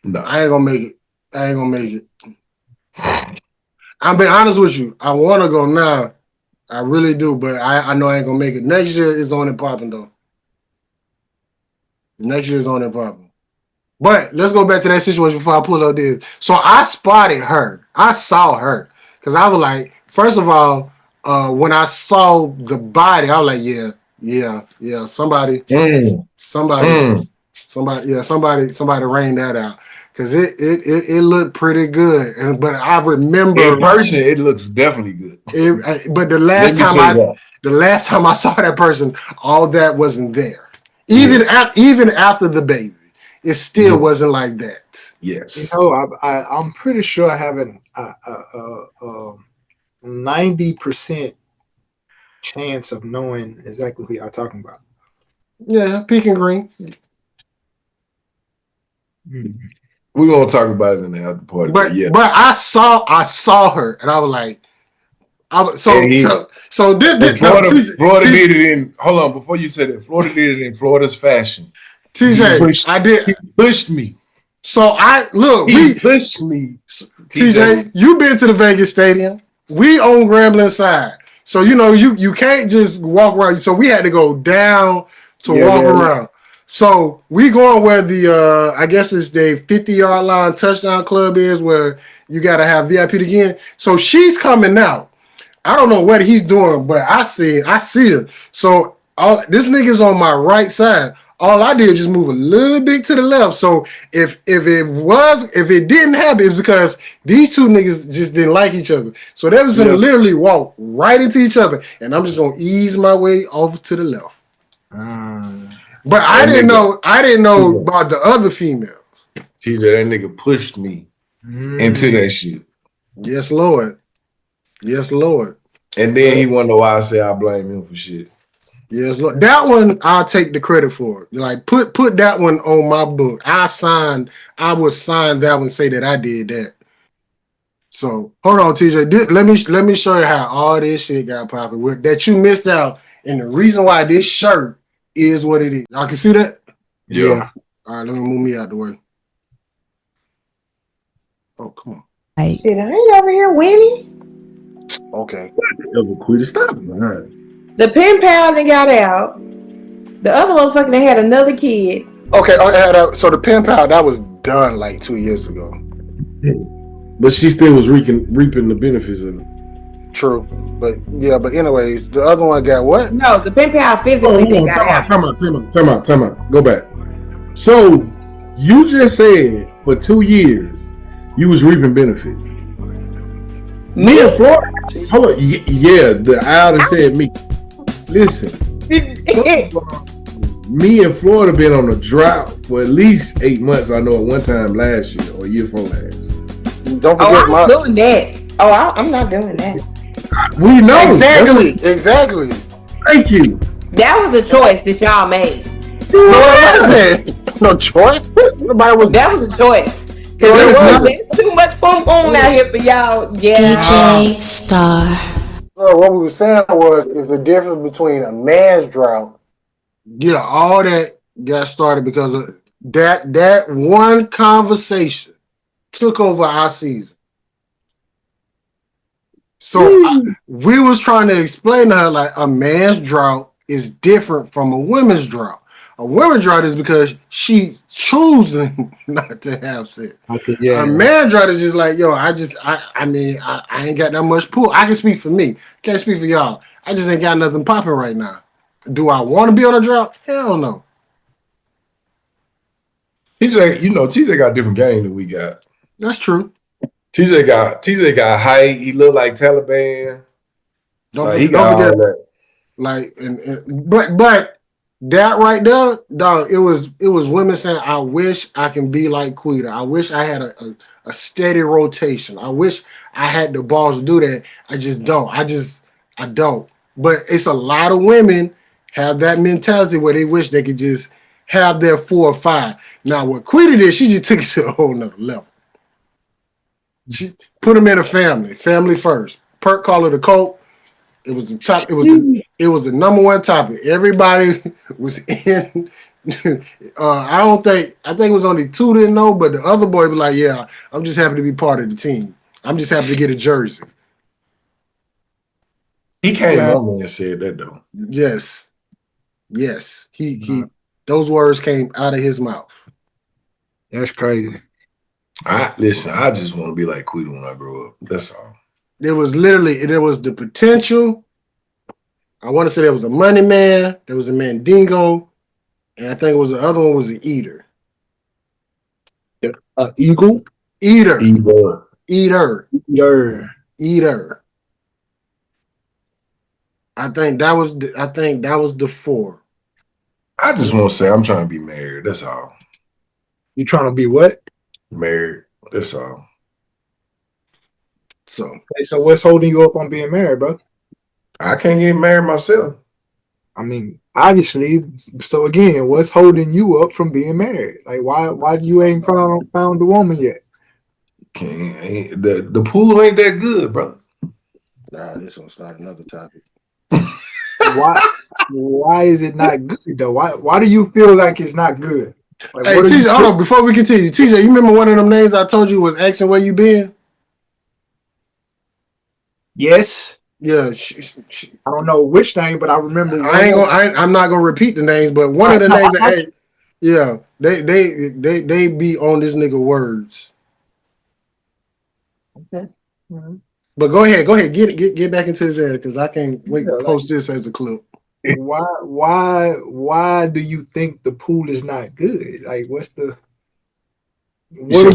No, I ain't gonna make it. I'm being honest with you. I want to go now. I really do, but I know I ain't gonna make it. Next year is on and popping though. Next year is on and popping. But let's go back to that situation before I pull up this. So I spotted her. I saw her because I was like, first of all, when I saw the body, I was like, yeah, somebody rained that out. Cause it looked pretty good, but I remember in person it looks definitely good. But the last time I saw that person, all that wasn't there. Even after the baby, it still wasn't like that. Yes, you know, I'm pretty sure I have a 90% chance of knowing exactly who y'all talking about. Yeah, Peking Green. We're gonna talk about it in the after party. But I saw her, and I was like, Florida did it in. Hold on, before you said it, Florida did it in Florida's fashion. TJ, He pushed me. So He pushed me. TJ, you been to the Vegas Stadium? We on Grambling side, so you know you can't just walk around. So we had to go down to walk around. So we going where the I guess it's the 50-yard line touchdown club is, where you gotta have VIP to get in. So she's coming out. I don't know what he's doing, but I see her. So this nigga's on my right side. All I did was just move a little bit to the left. So if it didn't happen, it was because these two niggas just didn't like each other. So they was gonna literally walk right into each other, and I'm just gonna ease my way over to the left. But I didn't know about the other females. TJ, that nigga pushed me into that shit. Yes, Lord. And then he wonder why I say I blame him for shit. Yes, Lord. That one I'll take the credit for. Like put that one on my book. I would sign that one and say that I did that. So hold on, TJ. Let me show you how all this shit got popping with that you missed out, and the reason why this shirt is what it is. Y'all can see that? Yeah. All right, let me move me out the way. Oh, come on. Hey. Shit, I ain't over here winning. Okay. Stop. The pen pal that got out. The other motherfucker that had another kid. Okay, so the pen pal, that was done like 2 years ago. But she still was reaping the benefits of it. True. But anyways, the other one got what? No, the pen pal physically got out. Time out. Go back. So you just said for 2 years you was reaping benefits. Me and Florida. Hold on. Yeah, the owl that said me. Listen. Me and Florida been on a drought for at least 8 months. I know at one time last year or year before last. Don't forget I'm doing that. I'm not doing that. We know exactly. Thank you. That was a choice that y'all made. No, it wasn't. no choice. Nobody was. That was a choice. No, it Cause wasn't. there's too much boom boom out here for y'all. Yeah. DJ Star. So what we were saying is the difference between a man's drought. Yeah, all that got started because of that one conversation took over our season. So we was trying to explain to her like a man's drought is different from a woman's drought. A woman's drought is because she choosing not to have sex. Okay, yeah. A man's drought is just like, yo, I ain't got that much pull. I can speak for me. Can't speak for y'all. I just ain't got nothing popping right now. Do I want to be on a drought? Hell no. TJ got a different game than we got. That's true. TJ got height. He look like Taliban. He got all that. Like, but that right there, dog. It was women saying, "I wish I can be like Quita. I wish I had a steady rotation. I wish I had the balls to do that. I just don't. I don't. But it's a lot of women have that mentality where they wish they could just have their 4 or 5. Now, what Quita did, she just took it to a whole nother level. She put them in a family first. Perk called it a cult. It was the top. It was the number one topic. Everybody was in. I think it was only 2 didn't know, but the other boy was like, "Yeah, I'm just happy to be part of the team. I'm just happy to get a jersey." He came on and said that though. Yes. He those words came out of his mouth. That's crazy. I just want to be like Quita when I grow up. That's all. There was the potential. I want to say there was a money man, there was a mandingo, and I think it was the other one was an eater. Eagle? Eater. I think that was the 4. I just want to say I'm trying to be married. That's all. You trying to be what? Married. That's all. So what's holding you up on being married, bro? I can't get married myself. I mean, obviously. So again, what's holding you up from being married? Like, why you ain't found the woman yet? The pool ain't that good, brother. Nah, this one start another topic. Why is it not good though? Why do you feel like it's not good? Like, hey, TJ, hold on. Before we continue, TJ, you remember one of them names I told you was asking where you been? Yes. Yeah. I don't know which name, but I remember. I'm not gonna repeat the names, but one of the names. They be on this nigga words. Okay. Mm-hmm. But go ahead, get back into this area because I can't wait to post this as a clip. Why do you think the pool is not good? Like, what's the? What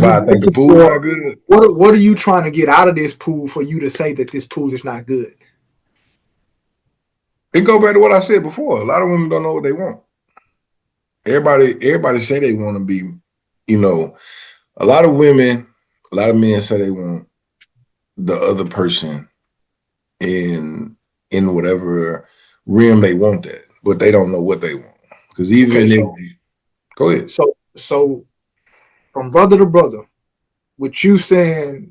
are you trying to get out of this pool for you to say that this pool is not good? It go back to what I said before. A lot of women don't know what they want. Everybody say they want to be, a lot of men say they want the other person in whatever realm they want that, but they don't know what they want. Because go ahead. So from brother to brother, with you saying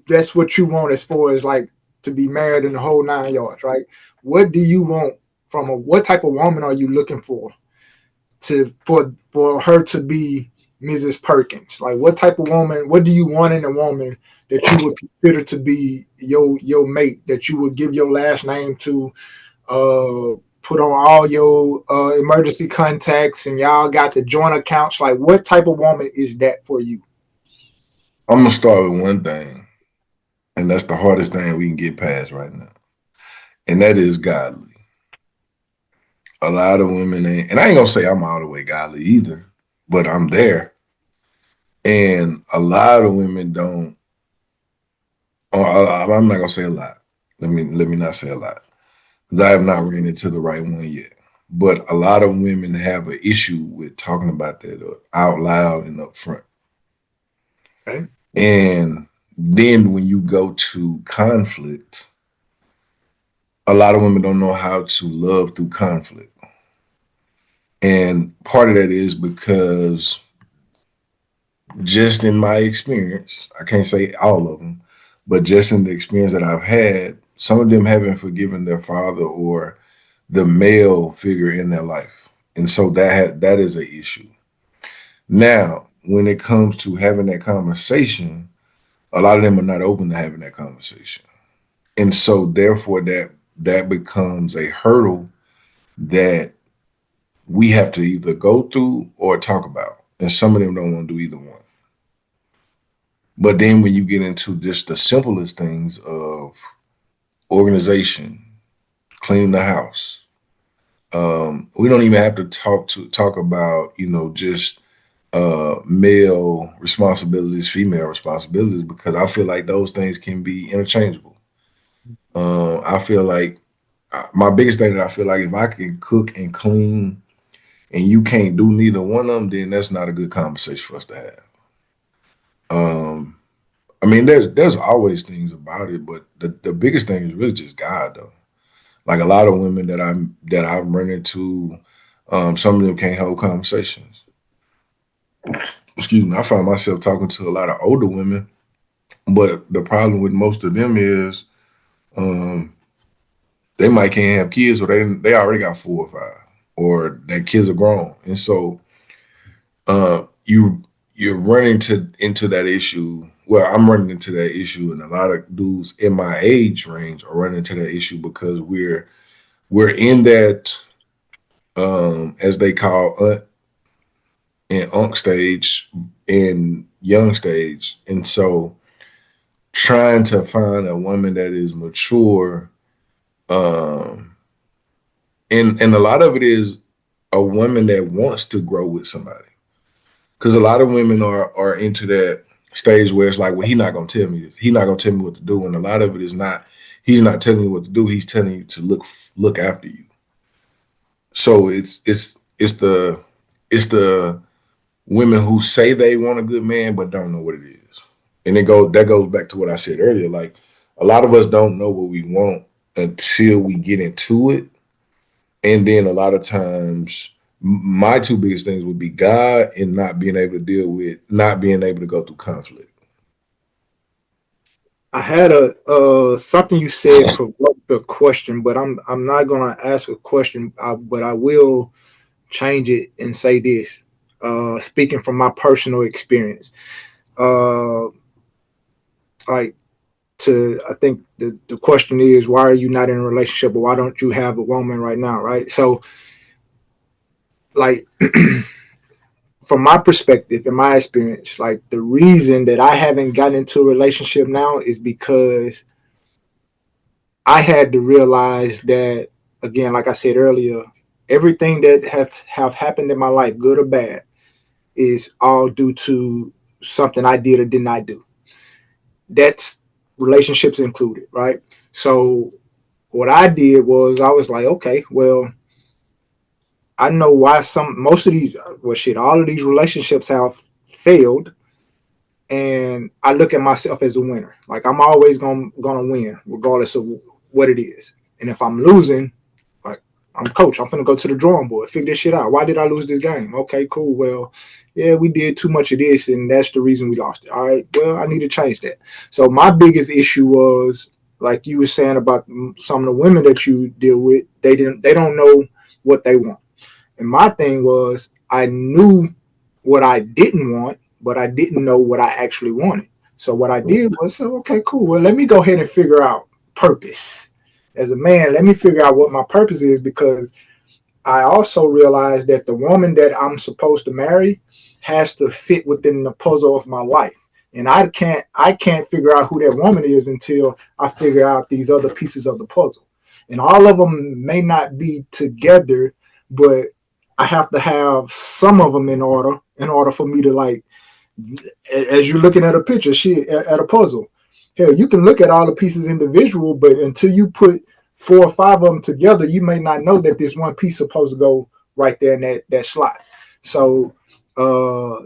that's what you want as far as like to be married in the whole 9 yards, right? What do you want from what type of woman are you looking for her to be Mrs. Perkins? Like, what type of woman, what do you want in a woman that you would consider to be your mate, that you would give your last name to, put on all your emergency contacts, and y'all got the joint accounts? Like, what type of woman is that for you? I'm gonna start with one thing, and that's the hardest thing we can get past right now, and that is godly. A lot of women ain't, and I ain't gonna say I'm all the way godly either, but I'm there. And a lot of women don't. I'm not gonna say a lot. Let me not say a lot, because I have not ran into the right one yet. But a lot of women have an issue with talking about that out loud and up front. Okay. And then when you go to conflict, a lot of women don't know how to love through conflict. And part of that is because just in my experience, I can't say all of them, but just in the experience that I've had, some of them haven't forgiven their father or the male figure in their life, and so that is an issue. Now, when it comes to having that conversation, a lot of them are not open to having that conversation, and so therefore that becomes a hurdle that we have to either go through or talk about, and some of them don't want to do either one. But then when you get into just the simplest things of organization, cleaning the house, we don't even have to talk about just male responsibilities, female responsibilities, because I feel like those things can be interchangeable. I feel like my biggest thing that I feel like if I can cook and clean and you can't do neither one of them, then that's not a good conversation for us to have. I mean, there's always things about it, but the biggest thing is really just God, though. Like a lot of women that I'm running into, some of them can't hold conversations. Excuse me. I find myself talking to a lot of older women, but the problem with most of them is um, they might can't have kids, or they already got 4 or 5, or their kids are grown, and so you're running into that issue. Well, I'm running into that issue, and a lot of dudes in my age range are running into that issue because we're in that as they call and unk stage in young stage, and so trying to find a woman that is mature, um, and a lot of it is a woman that wants to grow with somebody. Because a lot of women are into that stage where it's like, well, he's not gonna tell me this. He's not gonna tell me what to do. And a lot of it is not. He's not telling you what to do. He's telling you to look after you. So it's the women who say they want a good man but don't know what it is. And that goes back to what I said earlier. Like a lot of us don't know what we want until we get into it, and then a lot of times my two biggest things would be God and not being able to deal with not being able to go through conflict. I had a something you said provoked a question, but I'm not gonna ask a question, but I will change it and say this. Speaking from my personal experience, uh, like I think the question is, why are you not in a relationship, or why don't you have a woman right now, right? So, like, from my perspective and my experience, like the reason that I haven't gotten into a relationship now is because I had to realize that, again, like I said earlier, everything that have happened in my life, good or bad, is all due to something I did or did not do. That's relationships included, right? So what I did was I was like, okay, well, I know why most of these, well, shit, all of these relationships have failed, and I look at myself as a winner. Like I'm always gonna win, regardless of what it is. And if I'm losing, like I'm coach, I'm gonna go to the drawing board, figure this shit out. Why did I lose this game? Okay, cool. Well, yeah, we did too much of this, and that's the reason we lost it. All right, well, I need to change that. So my biggest issue was, like you were saying about some of the women that you deal with, they don't know what they want. And my thing was, I knew what I didn't want, but I didn't know what I actually wanted. So what I did was, so, okay, cool. Well, let me go ahead and figure out purpose. As a man, let me figure out what my purpose is, because I also realized that the woman that I'm supposed to marry has to fit within the puzzle of my life. And I can't figure out who that woman is until I figure out these other pieces of the puzzle. And all of them may not be together, but I have to have some of them in order for me to, like, as you're looking at a picture, at a puzzle. Hell, you can look at all the pieces individual, but until you put 4 or 5 of them together, you may not know that this one piece is supposed to go right there in that slot. So,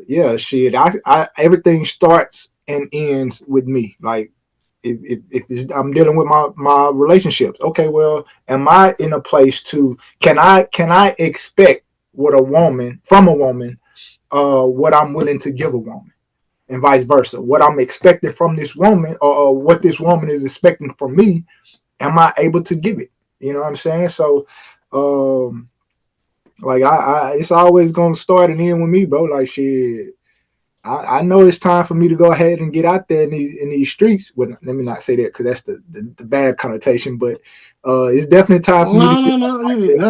yeah, shit. I everything starts and ends with me. Like, if I'm dealing with my relationships, okay, well, am I in a place to can I expect what a woman from a woman, what I'm willing to give a woman? and vice versa. What I'm expecting from this woman, or what this woman is expecting from me, am I able to give it? You know what I'm saying? So, like I it's always gonna start and end with me, bro. Like shit. I know it's time for me to go ahead and get out there in these streets. Well, let me not say that because that's the bad connotation, but it's definitely time for me to get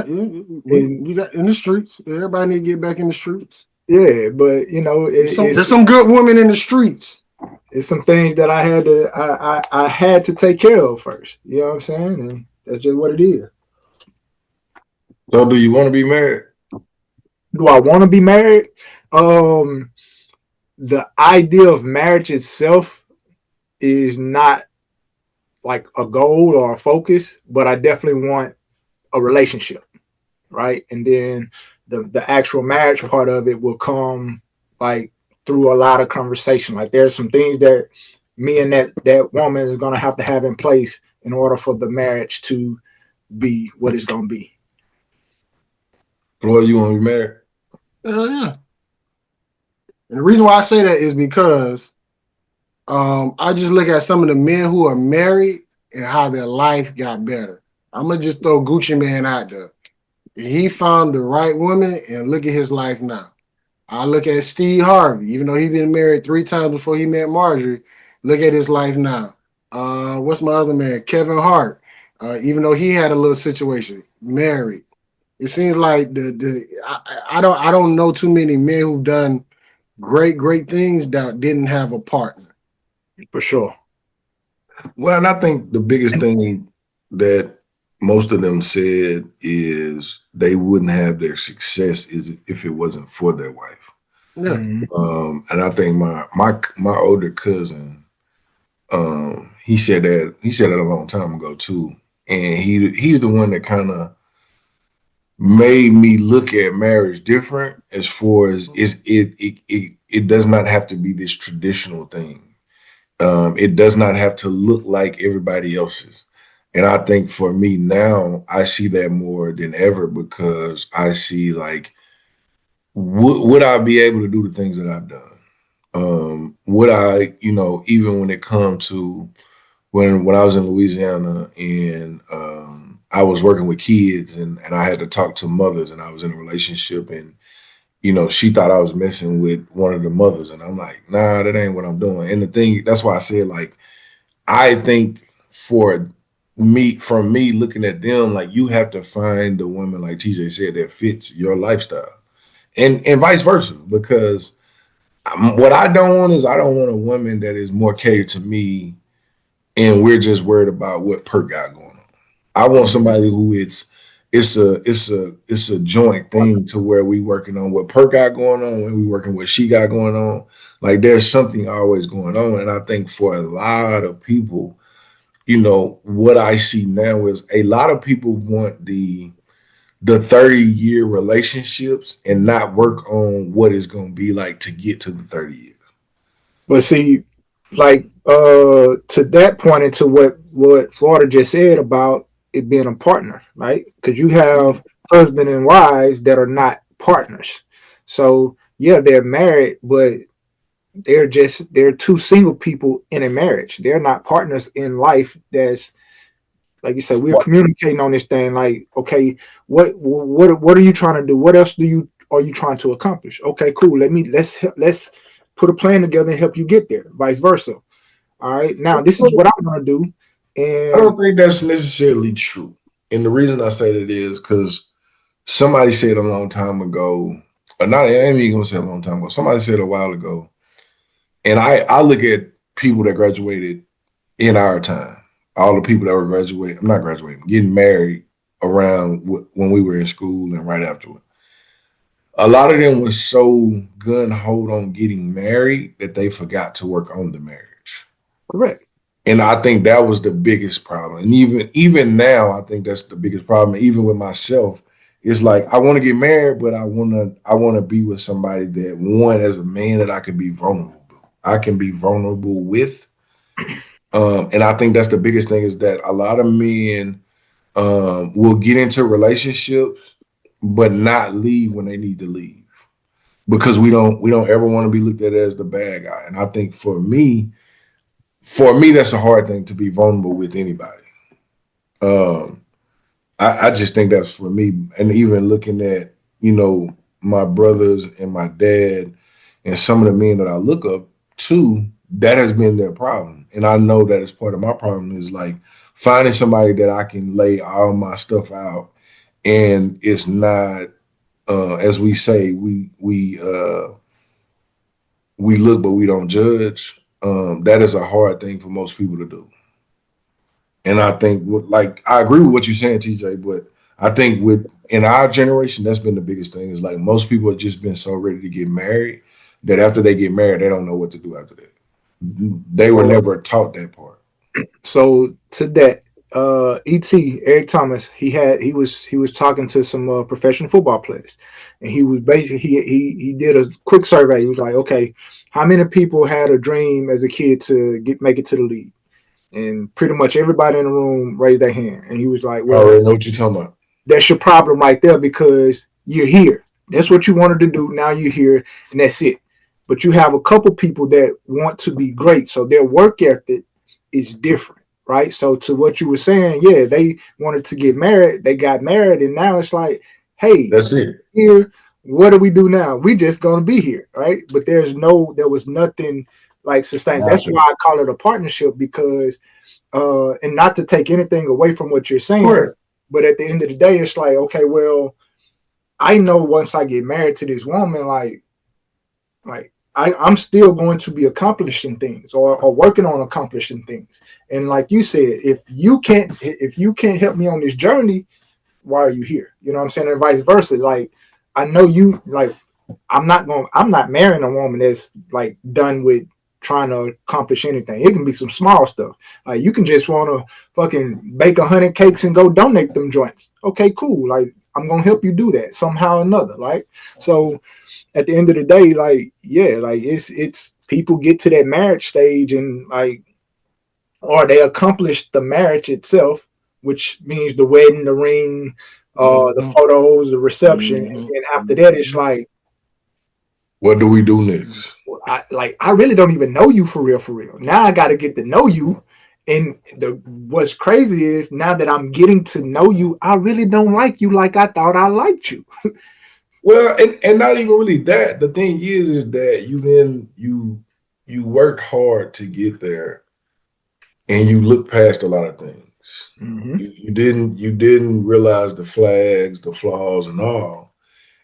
No. We got in the streets. Everybody need to get back in the streets. yeah, but you know, There's some good women in the streets. It's some things that I had to take care of first. You know what I'm saying? And that's just what it is. So, do you want to be married? Do I want to be married? The idea of marriage itself is not like a goal or a focus, but I definitely want a relationship, right? And then the actual marriage part of it will come like through a lot of conversation. Like there's some things that me and that woman is gonna have to have in place in order for the marriage to be what it's gonna be. Floyd, you want to be married? Yeah. And the reason why I say that is because I just look at some of the men who are married and how their life got better. I'm gonna just throw Gucci Man out there. He found the right woman, and look at his life now. I look at Steve Harvey, even though he's been married 3 times before he met Marjorie. Look at his life now. What's my other man? Kevin Hart. Even though he had a little situation, married. It seems like I don't know too many men who've done great things that didn't have a partner. For sure. Well, and I think the biggest thing that most of them said is they wouldn't have their success if it wasn't for their wife. Yeah. And I think my older cousin, he said that a long time ago too, and he's the one that kind of made me look at marriage different as far as it does not have to be this traditional thing. It does not have to look like everybody else's. And I think for me now, I see that more than ever because I see like, would I be able to do the things that I've done? Would I, even when it comes to when I was in Louisiana and I was working with kids and I had to talk to mothers and I was in a relationship and she thought I was messing with one of the mothers. And I'm like, nah, that ain't what I'm doing. And the thing, that's why I said, like, I think from me looking at them, like, you have to find the woman, like TJ said, that fits your lifestyle and vice versa. Because what I don't want is I don't want a woman that is more catered to me and we're just worried about what Perk got going on. I want somebody who it's a joint thing to where we working on what Perk got going on and we working what she got going on. Like there's something always going on. And I think for a lot of people, what I see now is a lot of people want the 30-year relationships and not work on what it's going to be like to get to the 30 years. But see, like to that point into what Florida just said about it being a partner, right? Because you have husband and wives that are not partners. So yeah, they're married, but they're two single people in a marriage. They're not partners in life. That's like you said, we're communicating on this thing. Like, okay, what are you trying to do? What else are you trying to accomplish? Okay, cool. Let's put a plan together and help you get there. Vice versa. All right. Now this is what I'm gonna do. And I don't think that's necessarily true. And the reason I say that is because somebody said a long time ago, or not, I ain't even gonna say a long time ago. Somebody said a while ago, and I look at people that graduated in our time, all the people that were getting married around when we were in school and right afterward. A lot of them were so gun-ho on getting married that they forgot to work on the marriage. Correct. And I think that was the biggest problem. And even now, I think that's the biggest problem. Even with myself, it's like I want to get married, but I want to be with somebody that, one, as a man, that I can be vulnerable. I can be vulnerable with. And I think that's the biggest thing is that a lot of men will get into relationships, but not leave when they need to leave. because we don't ever want to be looked at as the bad guy. And I think for me, that's a hard thing to be vulnerable with anybody. I just think that's for me. And even looking at, my brothers and my dad and some of the men that I look up to, that has been their problem. And I know that it's part of my problem is like finding somebody that I can lay all my stuff out. And it's not, as we say, we look, but we don't judge. That is a hard thing for most people to do. And I think, I agree with what you're saying, TJ, but I think in our generation, that's been the biggest thing is like most people have just been so ready to get married that after they get married, they don't know what to do after that. They were never taught that part. So to that, Eric Thomas, he was talking to some professional football players, and he was basically he did a quick survey. He was like, okay, how many people had a dream as a kid to make it to the league? And pretty much everybody in the room raised their hand. And he was like, well, I already know what you're talking about. That's your problem right there because you're here. That's what you wanted to do. Now you're here, and that's it. But you have a couple people that want to be great. So their work ethic is different, right? So to what you were saying, yeah, they wanted to get married. They got married, and now it's like, hey, that's it. Here, what do we do now? We just going to be here, right? But there was nothing like sustained. That's why I call it a partnership because, and not to take anything away from what you're saying, sure. But at the end of the day, it's like, okay, well, I know once I get married to this woman, I'm still going to be accomplishing things or working on accomplishing things. And like you said, if you can't help me on this journey, why are you here? You know what I'm saying? And vice versa. Like, I know you, like, I'm not marrying a woman that's like done with trying to accomplish anything. It can be some small stuff. Like you can just want to fucking bake 100 cakes and go donate them joints. Okay, cool. Like I'm going to help you do that somehow or another. Right. So at the end of the day, like, yeah, like it's people get to that marriage stage and like, or they accomplish the marriage itself, which means the wedding, the ring, the photos, the reception. And then after that, it's like, what do we do next? I really don't even know you for real. Now I got to get to know you. And what's crazy is now that I'm getting to know you, I really don't like you like I thought I liked you. Well, and not even really that. The thing is that you worked hard to get there, and you looked past a lot of things. Mm-hmm. You didn't realize the flags, the flaws, and all.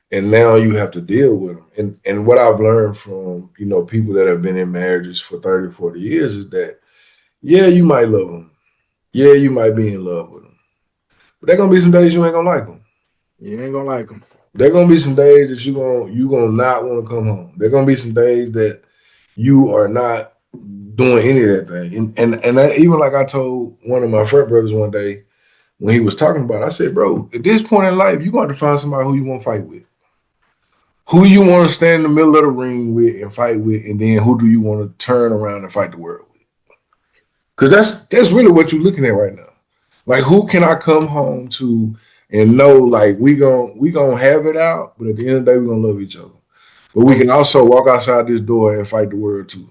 And now you have to deal with them. And what I've learned from, people that have been in marriages for 30, 40 years is that, yeah, you might love them. Yeah, you might be in love with them. But there going to be some days you ain't going to like them. You ain't going to like them. There going to be some days that you going to not want to come home. There going to be some days that you are not doing any of that thing. And I, even like I told one of my frat brothers one day when he was talking about it, I said, bro, at this point in life, you're going to find somebody who you want to fight with. Who you want to stand in the middle of the ring with and fight with, and then who do you want to turn around and fight the world with? Because that's really what you're looking at right now. Like, who can I come home to and know, like, we gonna have it out, but at the end of the day, we're gonna love each other. But we can also walk outside this door and fight the world too.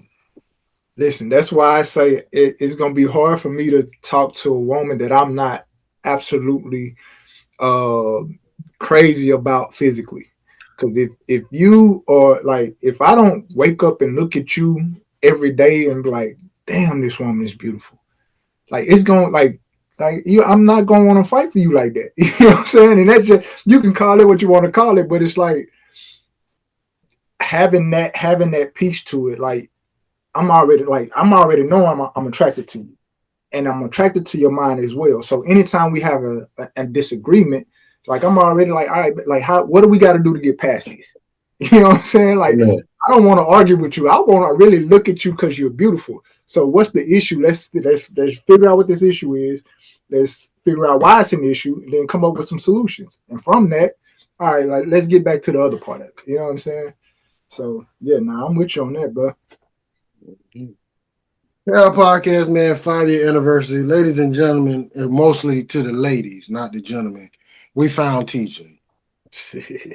Listen, that's why I say it's gonna be hard for me to talk to a woman that I'm not absolutely crazy about physically. Because if you are like, if I don't wake up and look at you every day and be like, damn, this woman is beautiful. Like it's going like you, I'm not gonna want to fight for you like that. You know what I'm saying? And that's just, you can call it what you want to call it, but it's like having that piece to it. Like I'm already know I'm attracted to you, and I'm attracted to your mind as well. So anytime we have a disagreement, like I'm already like, all right, like what do we got to do to get past this? You know what I'm saying? Like, yeah. I don't want to argue with you. I want to really look at you because you're beautiful. So what's the issue? Let's figure out what this issue is. Let's figure out why it's an issue, and then come up with some solutions. And from that, all right, like let's get back to the other part of it. You know what I'm saying? So yeah, I'm with you on that, bro. Our podcast, man, 5-year anniversary. Ladies and gentlemen, and mostly to the ladies, not the gentlemen. We found TJ.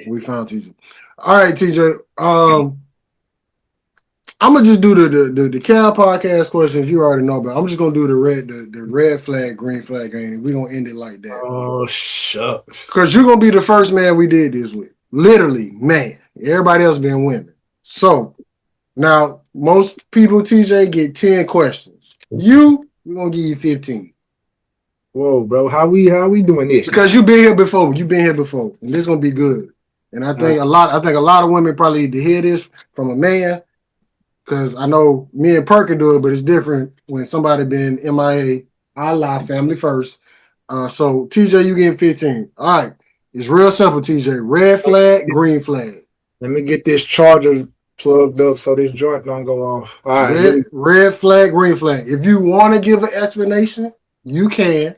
We found TJ. All right, TJ. I'm gonna just do the Cal podcast questions you already know about. I'm just gonna do the red flag, green flag, and we're gonna end it like that. Oh shucks. Because you're gonna be the first man we did this with. Literally, man. Everybody else being women. So now most people, TJ, get 10 questions. We're gonna give you 15. Whoa, bro. How we doing this? Because you've been here before. You've been here before. And this is gonna be good. And I think a lot of women probably need to hear this from a man. Because I know me and Perk can do it, but it's different when somebody been MIA, a la family first. So TJ, you getting 15. All right. It's real simple, TJ. Red flag, green flag. Let me get this charger plugged up so this joint don't go off. All right. Red flag, green flag. If you want to give an explanation, you can.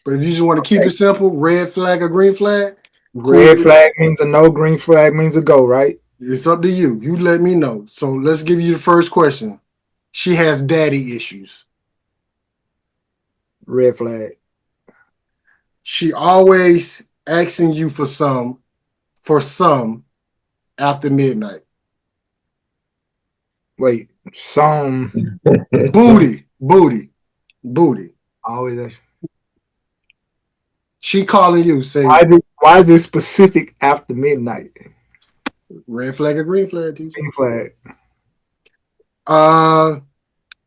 But if you just want to keep it simple, red flag or green flag. Red flag means a no, green flag means a go, right? It's up to you. You let me know. So let's give you the first question. She has daddy issues. Red flag. She always asking you for some after midnight. Wait, some Booty. Always ask. She calling you, say why is this specific after midnight? red flag or green flag, TJ? Green flag.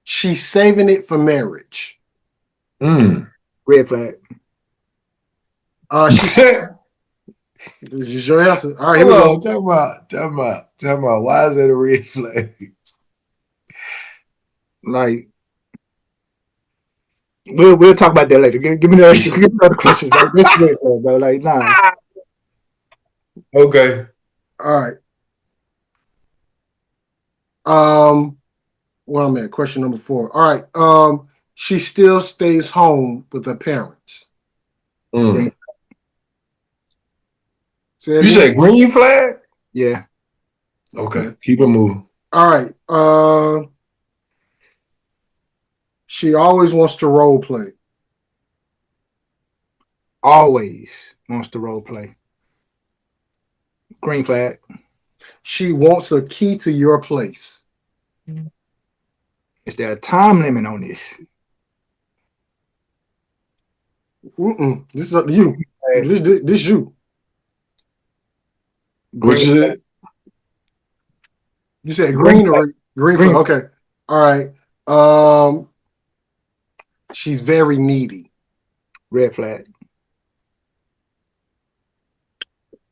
She's saving it for marriage. Red flag. This is your answer. All right, here we go. Talk about. Why is that a red flag? Like, we'll talk about that later. Give me the other questions. Bro. This is red flag, bro. Like, nah. Okay. All right. Where I'm at, question number 4. All right. She still stays home with her parents. You said green flag? Yeah. Okay. Keep it moving. All right. She always wants to role play. Always wants to role play. Green flag. She wants a key to your place. Is there a time limit on this? This is up to you. This you. What you said? You said green or green? Green. Okay. All right. She's very needy. Red flag.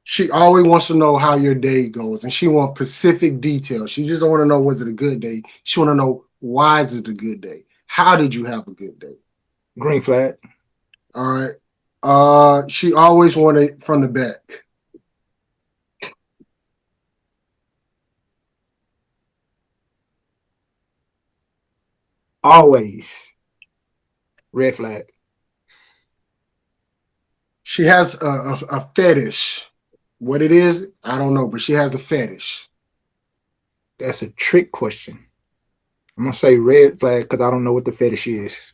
She always wants to know how your day goes, and she wants specific details. She just don't want to know was it a good day. She want to know why is it a good day? How did you have a good day? Green flag. All right. She always wanted from the back. Always. Red flag. She has a fetish. What it is, I don't know, but she has a fetish. That's a trick question. I'm gonna say red flag because I don't know what the fetish is.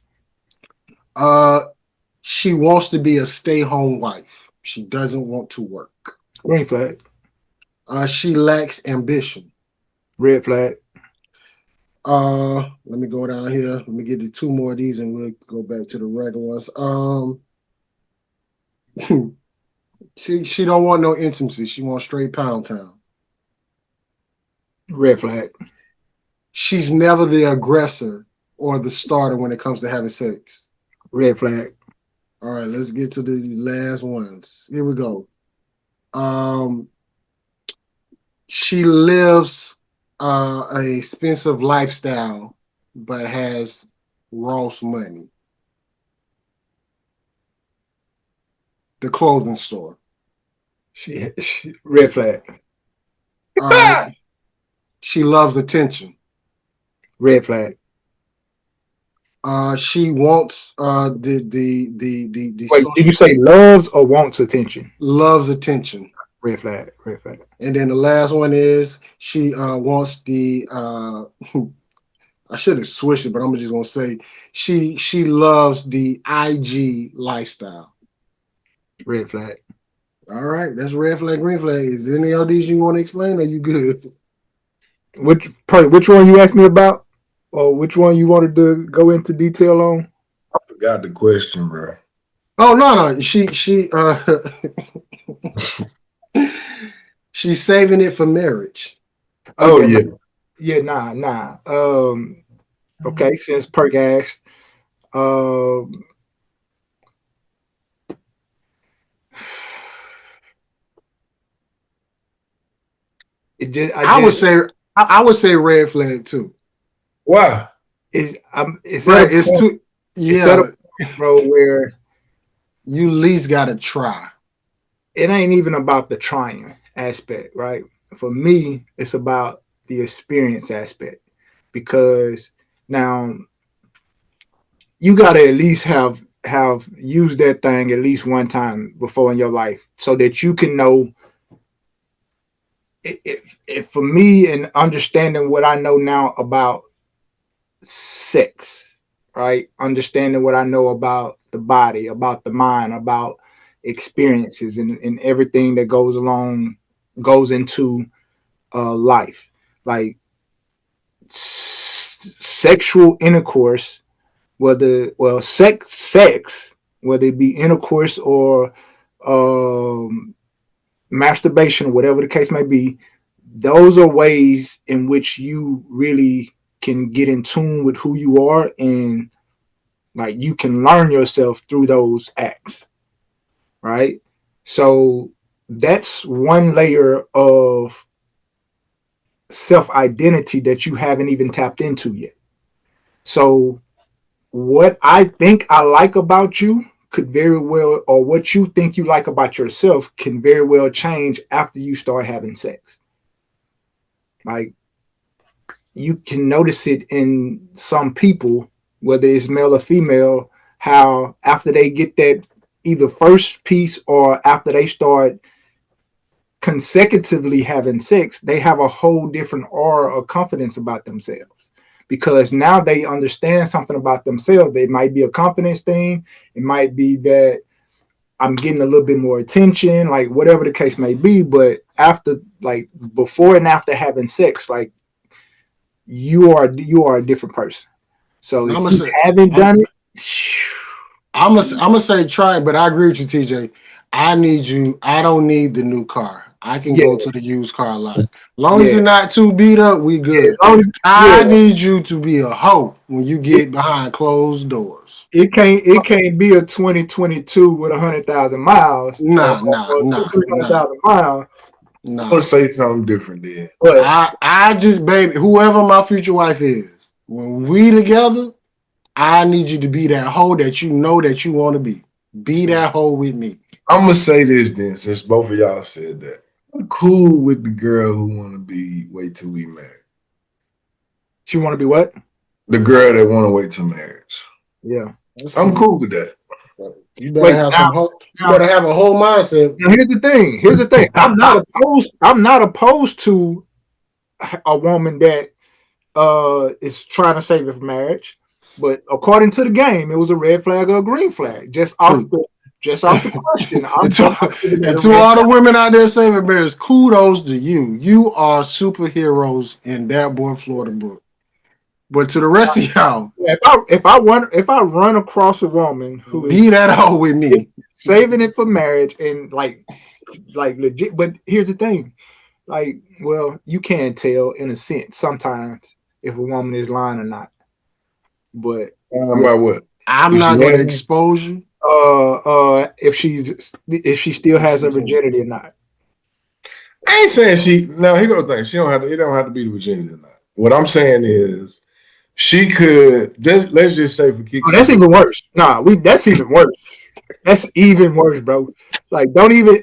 She wants to be a stay-home wife. She doesn't want to work. Green flag. She lacks ambition. Red flag. Let me go down here. Let me get to 2 more of these and we'll go back to the regular ones. She don't want no intimacy. She wants straight pound town. Red flag. She's never the aggressor or the starter when it comes to having sex. Red flag. All right, let's get to the last ones. Here we go. She lives a expensive lifestyle, but has Ross money. The clothing store. Red flag. She loves attention. Red flag. She wants Wait, did you say loves or wants attention? Loves attention. Red flag. Red flag. And then the last one is she wants the I should have switched it, but I'm just gonna say she loves the IG lifestyle. Red flag. All right, that's red flag, green flag. Is there any of these you want to explain? Or you good? Which one you asked me about, or which one you wanted to go into detail on? I forgot the question, bro. Oh no. She she's saving it for marriage. Oh yeah. Yeah, nah. Okay, since Perk asked, it just I would say red flag too. Why? it's Right, at a it's point, too. it's at Yeah, a point, bro, where you at least gotta try. it ain't even about the trying aspect, right? For me, it's about the experience aspect because now you gotta at least have used that thing at least one time before in your life so that you can know if for me and understanding what I know now about sex, right? Understanding what I know about the body, about the mind, about experiences and everything that goes into life. Like sexual intercourse, sex, whether it be intercourse or masturbation, whatever the case may be, those are ways in which you really can get in tune with who you are, and like you can learn yourself through those acts, right? So that's one layer of self-identity that you haven't even tapped into yet. So what I think I like about you could very well, or what you think you like about yourself can very well change after you start having sex. Like you can notice it in some people, whether it's male or female, how after they get that either first piece or after they start consecutively having sex, they have a whole different aura of confidence about themselves because now they understand something about themselves. They might be a confidence thing. It might be that I'm getting a little bit more attention, like whatever the case may be. But after, like before and after having sex, like you are a different person. So if you haven't done it, I'm gonna say try it, but I agree with you, TJ. I need you. I don't need the new car. I can go to the used car lot. Long as it's not too beat up, we good. I need you to be a hoe when you get behind closed doors. It can't be a 2022 with 100,000 miles. Nah. 300,000 miles. Nah. I'm gonna say something different then. I just, baby, whoever my future wife is, when we together, I need you to be that hoe that you know that you want to be. Be that hoe with me. I'm gonna say this then, since both of y'all said that. I'm cool with the girl who want to be wait till we marry. She want to be what? The girl that want to wait till marriage. Yeah, I'm cool with that. You better have some hope. You better have a whole mindset. Here's the thing. I'm not opposed to a woman that is trying to save it for marriage, but according to the game, it was a red flag or a green flag. Just off the question. And to all the women out there saving marriage, kudos to you. You are superheroes in that boy Florida book. But to the rest of y'all, if I run across a woman who be that hoe with me, saving it for marriage and like legit. But here's the thing, like, well, you can tell in a sense sometimes if a woman is lying or not. But about what? I'm not going to expose you. If she still has her virginity or not. I ain't saying she. Now here go the thing. She don't have to. It don't have to be the virginity or not. What I'm saying is, she could. Let's just say for kicks. That's even worse. Nah, that's even worse. That's even worse, bro. Like, don't even.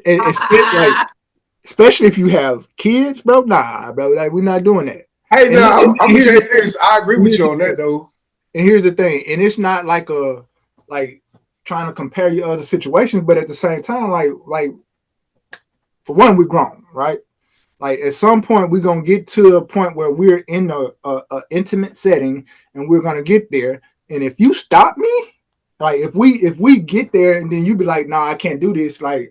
Especially if you have kids, bro. Nah, bro. Like, we're not doing that. Hey, now I'm gonna tell you this. I agree with you on that, though. And here's the thing, and it's not like trying to compare your other situations, but at the same time, like for one, we're grown, right? Like at some point, we're gonna get to a point where we're in a intimate setting, and we're gonna get there. And if you stop me, Like if we get there and then you be like, nah, I can't do this. I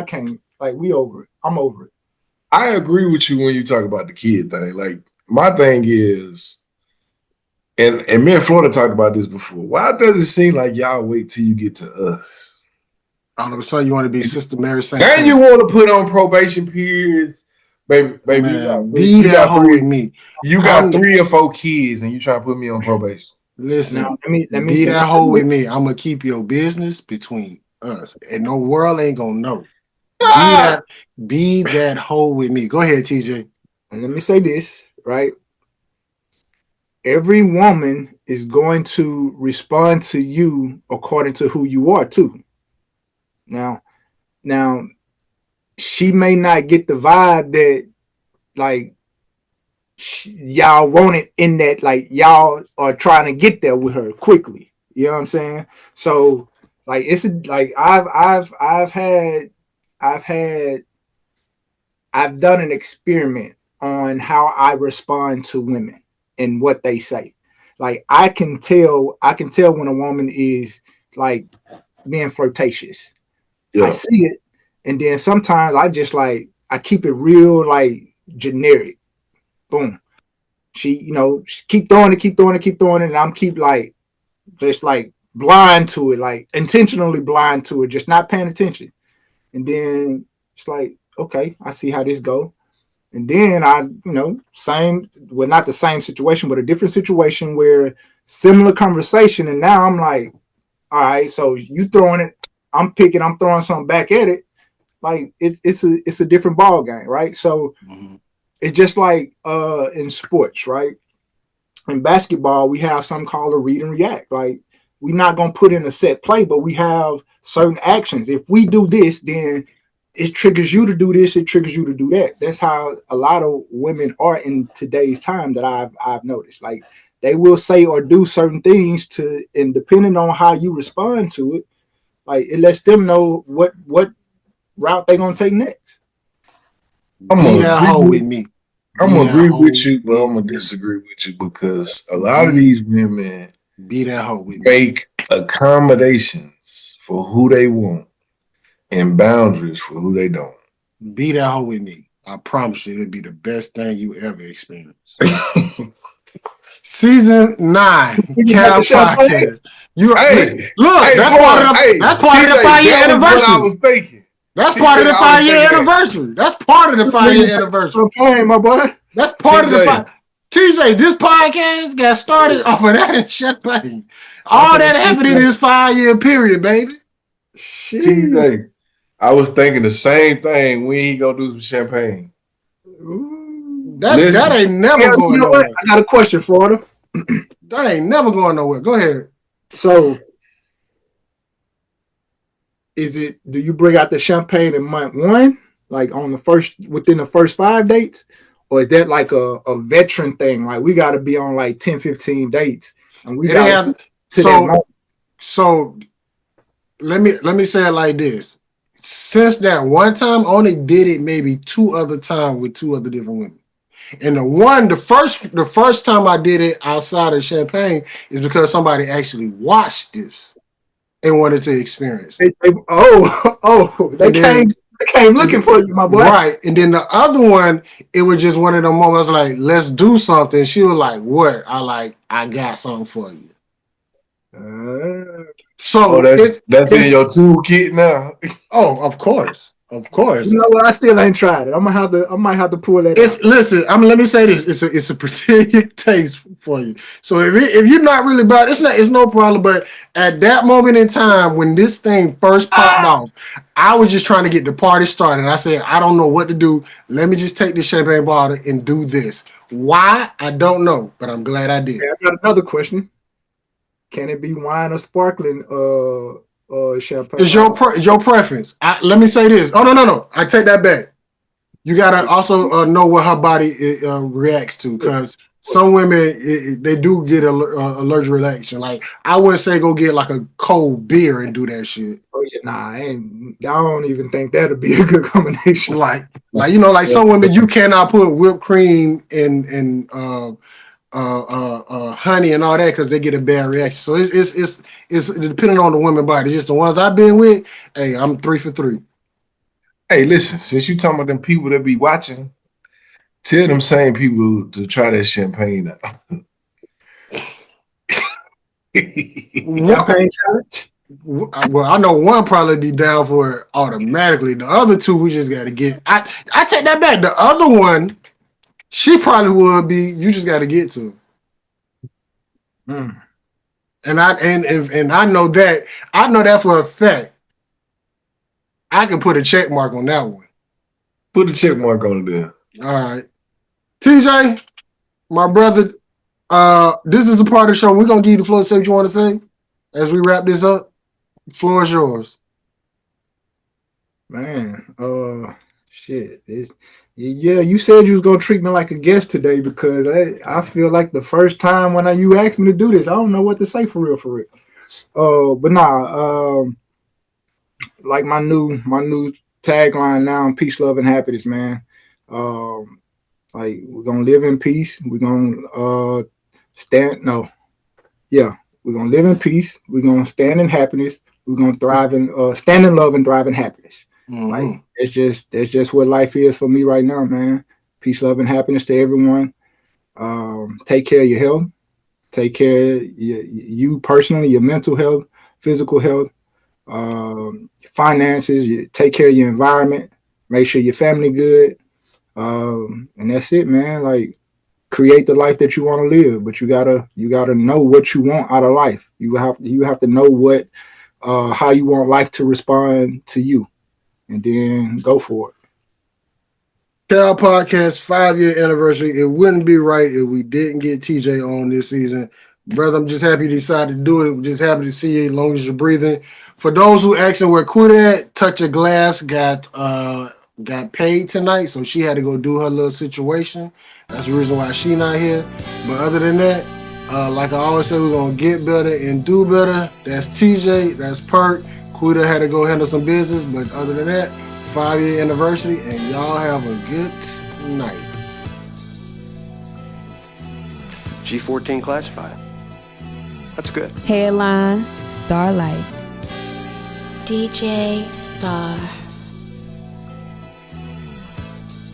can't. Like we over it. I'm over it. I agree with you when you talk about the kid thing. Like my thing is, and me and Florida talked about this before. Why does it seem like y'all wait till you get to us? All of a sudden, you want to be Sister Mary St. Now you want to put on probation periods, baby. Man, be that hoe with me. You got 3 or 4 kids, and you trying to put me on probation. Listen, now, let me be that hoe with me. I'm gonna keep your business between us, and no world ain't gonna know. Be that hoe with me. Go ahead, TJ. And let me say this, right? Every woman is going to respond to you according to who you are too. Now, she may not get the vibe that like y'all want it in that, like y'all are trying to get there with her quickly. You know what I'm saying? So like it's like I've done an experiment on how I respond to women and what they say. Like I can tell when a woman is like being flirtatious. Yeah. I see it, and then sometimes I just like I keep it real like generic. Boom. She keep throwing it, and I'm keep like just like blind to it, like intentionally blind to it, just not paying attention. And then it's like, okay, I see how this go. And then I, not the same situation, but a different situation where similar conversation. And now I'm like, all right, so you throwing it, I'm throwing something back at it. Like it's a different ball game, right? So it's just like in sports, right? In basketball, we have something called a read and react. Like we're not gonna put in a set play, but we have certain actions. If we do this, then it triggers you to do this, it triggers you to do that. That's how a lot of women are in today's time that I've noticed. Like they will say or do certain things and depending on how you respond to it, like it lets them know what route they're gonna take next. I'm gonna agree with me. I'm gonna agree with you, but I'm gonna disagree with you because a lot of these women make accommodations for who they want and boundaries for who they don't. Be that hoe with me. I promise you, it'll be the best thing you ever experienced. Season 9, Cal Podcast. That's part of the 5-year anniversary. What I was thinking. That's part of the 5-year anniversary. That's part of the 5-year anniversary. Okay, my boy. That's part of the 5. TJ, this podcast got started off of that and champagne. All that happened in this 5-year period, baby. Shit. TJ, I was thinking the same thing. When he gonna do some champagne? That ain't never going nowhere. I got a question, Florida. That ain't never going nowhere. Go ahead. So, do you bring out the champagne in month 1, like within the first 5 dates? Or is that like a veteran thing? Like we got to be on like 10, 15 dates, and we got So let me say it like this. Since that one time, I only did it maybe 2 other times with 2 other different women. And the first time I did it outside of Champagne is because somebody actually watched this and wanted to experience it. They came looking for you, my boy. Right. And then the other one, it was just one of them moments like, let's do something. She was like, what? I got something for you. So that's in your toolkit now. Oh, of course. Of course. You know what? I still ain't tried it. I might have to pull that out. Listen, let me say this. It's a particular taste for you. So if you're not really about it's no problem. But at that moment in time when this thing first popped off, I was just trying to get the party started. I said, I don't know what to do. Let me just take this champagne bottle and do this. Why? I don't know, but I'm glad I did. Okay, I got another question. Can it be wine or sparkling champagne? It's your preference. Let me say this. Oh, no. I take that back. You got to also know what her body reacts to because some women, they do get an allergic reaction. Like, I wouldn't say go get like a cold beer and do that shit. Oh, yeah, I don't even think that'd be a good combination. Like some women, you cannot put whipped cream and honey and all that because they get a bad reaction. So it's depending on the women body. Just the ones I've been with. Hey, I'm 3 for 3. Hey, listen, since you talking about them people that be watching, tell them same people to try that champagne out. Champagne challenge. Well, I know one probably be down for it automatically. The other two, we just got to get. I take that back. The other one, she probably would be. You just got to get to. Mm. And I know that. I know that for a fact. I can put a check mark on that one. Put a check mark on it there. All right, TJ, my brother. This is the part of the show. We're gonna give you the floor to say what you want to say as we wrap this up. The floor is yours. Man, shit. Yeah, you said you was gonna treat me like a guest today because I feel like the first time when you asked me to do this, I don't know what to say for real. But nah, like my new tagline now, peace, love, and happiness, man. Like we're gonna live in peace. We're gonna we're gonna live in peace. We're gonna stand in happiness. We're gonna thrive in stand in love and thrive in happiness. Mm-hmm. Like that's just what life is for me right now, man. Peace, love, and happiness to everyone. Take care of your health. Take care of you personally, your mental health, physical health, finances. Take care of your environment. Make sure your family good. And that's it, man. Like create the life that you want to live, but you gotta know what you want out of life. You have to know what how you want life to respond to you, and then go for it. Cal Podcast 5-year anniversary. It wouldn't be right if we didn't get TJ on this season. Brother, I'm just happy you decided to do it. I'm just happy to see you as long as you're breathing. For those who asking where Quita at, Touch of Glass got paid tonight, so she had to go do her little situation. That's the reason why she not here. But other than that, like I always say, we're going to get better and do better. That's TJ. That's Perk. Quita had to go handle some business. But other than that, 5-year anniversary, and y'all have a good night. G14 classified. That's good. Headline, Starlight. DJ Star.